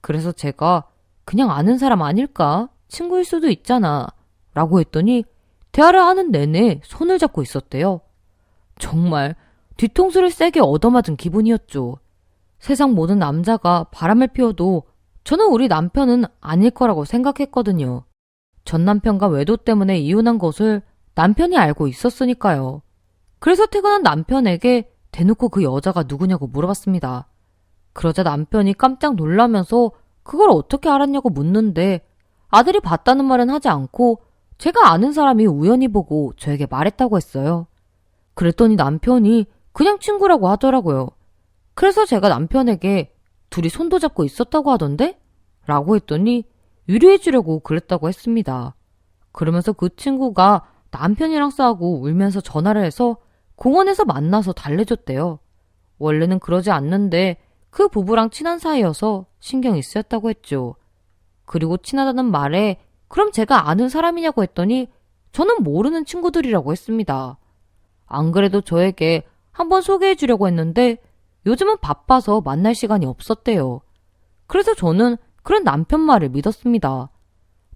그래서 제가 그냥 아는 사람 아닐까? 친구일 수도 있잖아. 라고 했더니 대화를 하는 내내 손을 잡고 있었대요. 정말 뒤통수를 세게 얻어맞은 기분이었죠. 세상 모든 남자가 바람을 피워도 저는 우리 남편은 아닐 거라고 생각했거든요. 전 남편과 외도 때문에 이혼한 것을 남편이 알고 있었으니까요. 그래서 퇴근한 남편에게 대놓고 그 여자가 누구냐고 물어봤습니다. 그러자 남편이 깜짝 놀라면서 그걸 어떻게 알았냐고 묻는데 아들이 봤다는 말은 하지 않고 제가 아는 사람이 우연히 보고 저에게 말했다고 했어요. 그랬더니 남편이 그냥 친구라고 하더라고요. 그래서 제가 남편에게 둘이 손도 잡고 있었다고 하던데? 라고 했더니 위로해 주려고 그랬다고 했습니다. 그러면서 그 친구가 남편이랑 싸우고 울면서 전화를 해서 공원에서 만나서 달래줬대요. 원래는 그러지 않는데 그 부부랑 친한 사이여서 신경이 쓰였다고 했죠. 그리고 친하다는 말에 그럼 제가 아는 사람이냐고 했더니 저는 모르는 친구들이라고 했습니다. 안 그래도 저에게 한번 소개해 주려고 했는데 요즘은 바빠서 만날 시간이 없었대요. 그래서 저는 그런 남편 말을 믿었습니다.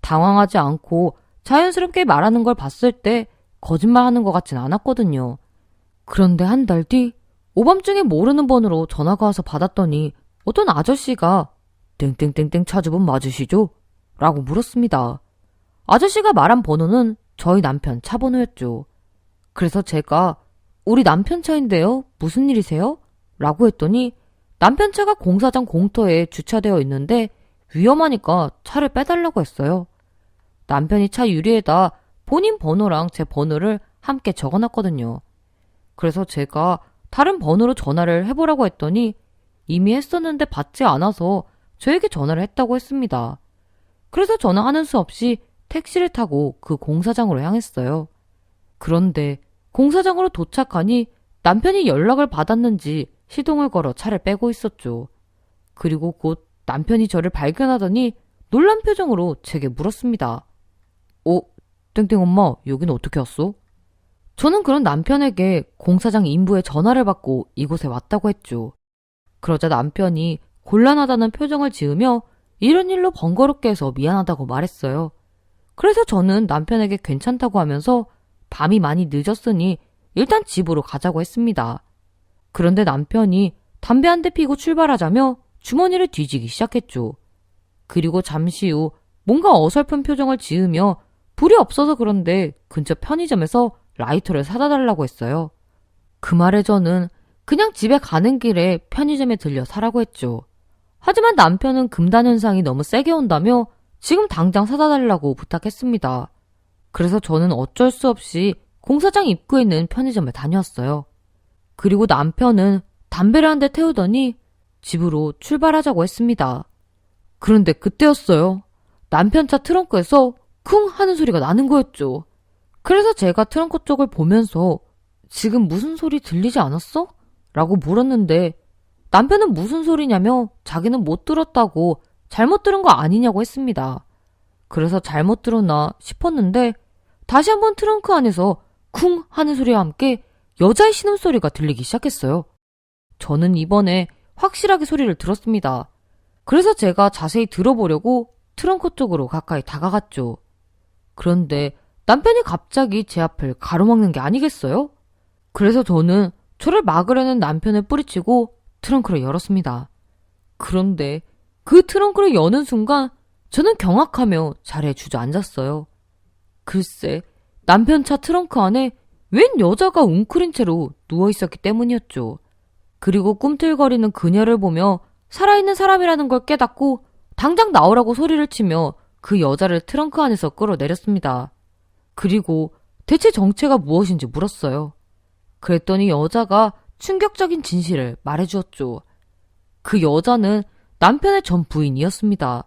당황하지 않고 자연스럽게 말하는 걸 봤을 때 거짓말하는 것 같진 않았거든요. 그런데 한 달 뒤 오밤중에 모르는 번호로 전화가 와서 받았더니 어떤 아저씨가 땡땡땡땡 차주분 맞으시죠? 라고 물었습니다. 아저씨가 말한 번호는 저희 남편 차 번호였죠. 그래서 제가 우리 남편 차인데요? 무슨 일이세요? 라고 했더니 남편 차가 공사장 공터에 주차되어 있는데 위험하니까 차를 빼달라고 했어요. 남편이 차 유리에다 본인 번호랑 제 번호를 함께 적어놨거든요. 그래서 제가 다른 번호로 전화를 해보라고 했더니 이미 했었는데 받지 않아서 저에게 전화를 했다고 했습니다. 그래서 저는 하는 수 없이 택시를 타고 그 공사장으로 향했어요. 그런데 공사장으로 도착하니 남편이 연락을 받았는지 시동을 걸어 차를 빼고 있었죠. 그리고 곧 남편이 저를 발견하더니 놀란 표정으로 제게 물었습니다. 땡땡 엄마, 여기는 어떻게 왔어? 저는 그런 남편에게 공사장 인부의 전화를 받고 이곳에 왔다고 했죠. 그러자 남편이 곤란하다는 표정을 지으며 이런 일로 번거롭게 해서 미안하다고 말했어요. 그래서 저는 남편에게 괜찮다고 하면서 밤이 많이 늦었으니 일단 집으로 가자고 했습니다. 그런데 남편이 담배 한 대 피고 출발하자며 주머니를 뒤지기 시작했죠. 그리고 잠시 후 뭔가 어설픈 표정을 지으며 불이 없어서 그런데 근처 편의점에서 라이터를 사다 달라고 했어요. 그 말에 저는 그냥 집에 가는 길에 편의점에 들려 사라고 했죠. 하지만 남편은 금단 현상이 너무 세게 온다며 지금 당장 사다 달라고 부탁했습니다. 그래서 저는 어쩔 수 없이 공사장 입구에 있는 편의점에 다녀왔어요. 그리고 남편은 담배를 한 대 태우더니 집으로 출발하자고 했습니다. 그런데 그때였어요. 남편 차 트렁크에서 쿵 하는 소리가 나는 거였죠. 그래서 제가 트렁크 쪽을 보면서 지금 무슨 소리 들리지 않았어? 라고 물었는데 남편은 무슨 소리냐며 자기는 못 들었다고 잘못 들은 거 아니냐고 했습니다. 그래서 잘못 들었나 싶었는데 다시 한번 트렁크 안에서 쿵 하는 소리와 함께 여자의 신음소리가 들리기 시작했어요. 저는 이번에 확실하게 소리를 들었습니다. 그래서 제가 자세히 들어보려고 트렁크 쪽으로 가까이 다가갔죠. 그런데 남편이 갑자기 제 앞을 가로막는 게 아니겠어요? 그래서 저는 저를 막으려는 남편을 뿌리치고 트렁크를 열었습니다. 그런데 그 트렁크를 여는 순간 저는 경악하며 자리에 주저앉았어요. 글쎄, 남편 차 트렁크 안에 웬 여자가 웅크린 채로 누워있었기 때문이었죠. 그리고 꿈틀거리는 그녀를 보며 살아있는 사람이라는 걸 깨닫고 당장 나오라고 소리를 치며 그 여자를 트렁크 안에서 끌어내렸습니다. 그리고 대체 정체가 무엇인지 물었어요. 그랬더니 여자가 충격적인 진실을 말해주었죠. 그 여자는 남편의 전 부인이었습니다.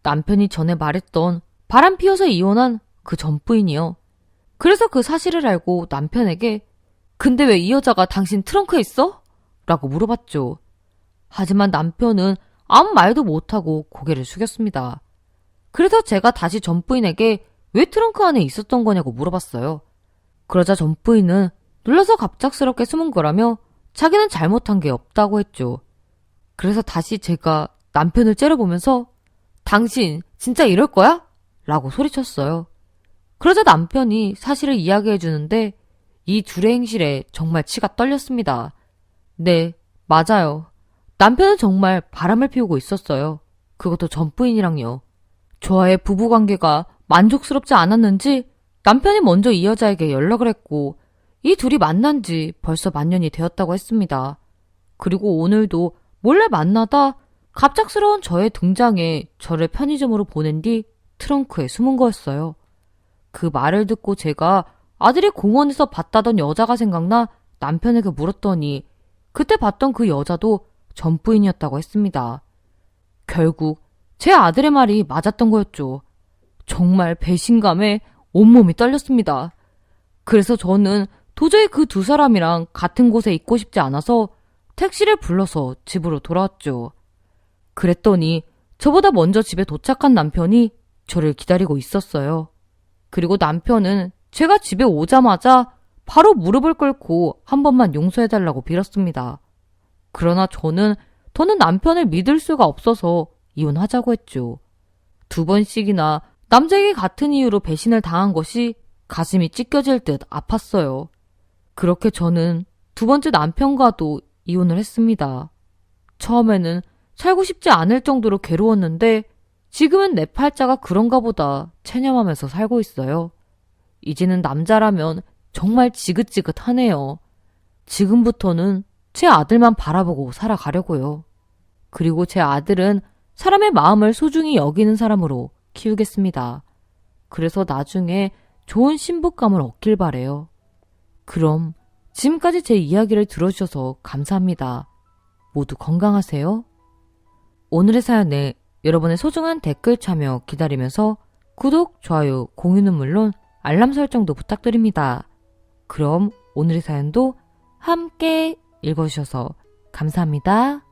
남편이 전에 말했던 바람 피워서 이혼한 그 전 부인이요. 그래서 그 사실을 알고 남편에게 근데 왜 이 여자가 당신 트렁크에 있어? 라고 물어봤죠. 하지만 남편은 아무 말도 못하고 고개를 숙였습니다. 그래서 제가 다시 전 부인에게 왜 트렁크 안에 있었던 거냐고 물어봤어요. 그러자 전 부인은 놀라서 갑작스럽게 숨은 거라며 자기는 잘못한 게 없다고 했죠. 그래서 다시 제가 남편을 째려보면서 당신 진짜 이럴 거야? 라고 소리쳤어요. 그러자 남편이 사실을 이야기해주는데 이 둘의 행실에 정말 치가 떨렸습니다. 네, 맞아요. 남편은 정말 바람을 피우고 있었어요. 그것도 전 부인이랑요. 저와의 부부관계가 만족스럽지 않았는지 남편이 먼저 이 여자에게 연락을 했고 이 둘이 만난 지 벌써 만년이 되었다고 했습니다. 그리고 오늘도 몰래 만나다 갑작스러운 저의 등장에 저를 편의점으로 보낸 뒤 트렁크에 숨은 거였어요. 그 말을 듣고 제가 아들이 공원에서 봤다던 여자가 생각나 남편에게 물었더니 그때 봤던 그 여자도 전 부인이었다고 했습니다. 결국 제 아들의 말이 맞았던 거였죠. 정말 배신감에 온몸이 떨렸습니다. 그래서 저는 도저히 그 두 사람이랑 같은 곳에 있고 싶지 않아서 택시를 불러서 집으로 돌아왔죠. 그랬더니 저보다 먼저 집에 도착한 남편이 저를 기다리고 있었어요. 그리고 남편은 제가 집에 오자마자 바로 무릎을 꿇고 한 번만 용서해달라고 빌었습니다. 그러나 저는 더는 남편을 믿을 수가 없어서 이혼하자고 했죠. 2번씩이나 남자에게 같은 이유로 배신을 당한 것이 가슴이 찢겨질 듯 아팠어요. 그렇게 저는 2번째 남편과도 이혼을 했습니다. 처음에는 살고 싶지 않을 정도로 괴로웠는데 지금은 내 팔자가 그런가 보다 체념하면서 살고 있어요. 이제는 남자라면 정말 지긋지긋하네요. 지금부터는 제 아들만 바라보고 살아가려고요. 그리고 제 아들은 사람의 마음을 소중히 여기는 사람으로 키우겠습니다. 그래서 나중에 좋은 신부감을 얻길 바래요. 그럼 지금까지 제 이야기를 들어주셔서 감사합니다. 모두 건강하세요. 오늘의 사연에 여러분의 소중한 댓글 참여 기다리면서 구독, 좋아요, 공유는 물론 알람 설정도 부탁드립니다. 그럼 오늘의 사연도 함께 읽어주셔서 감사합니다.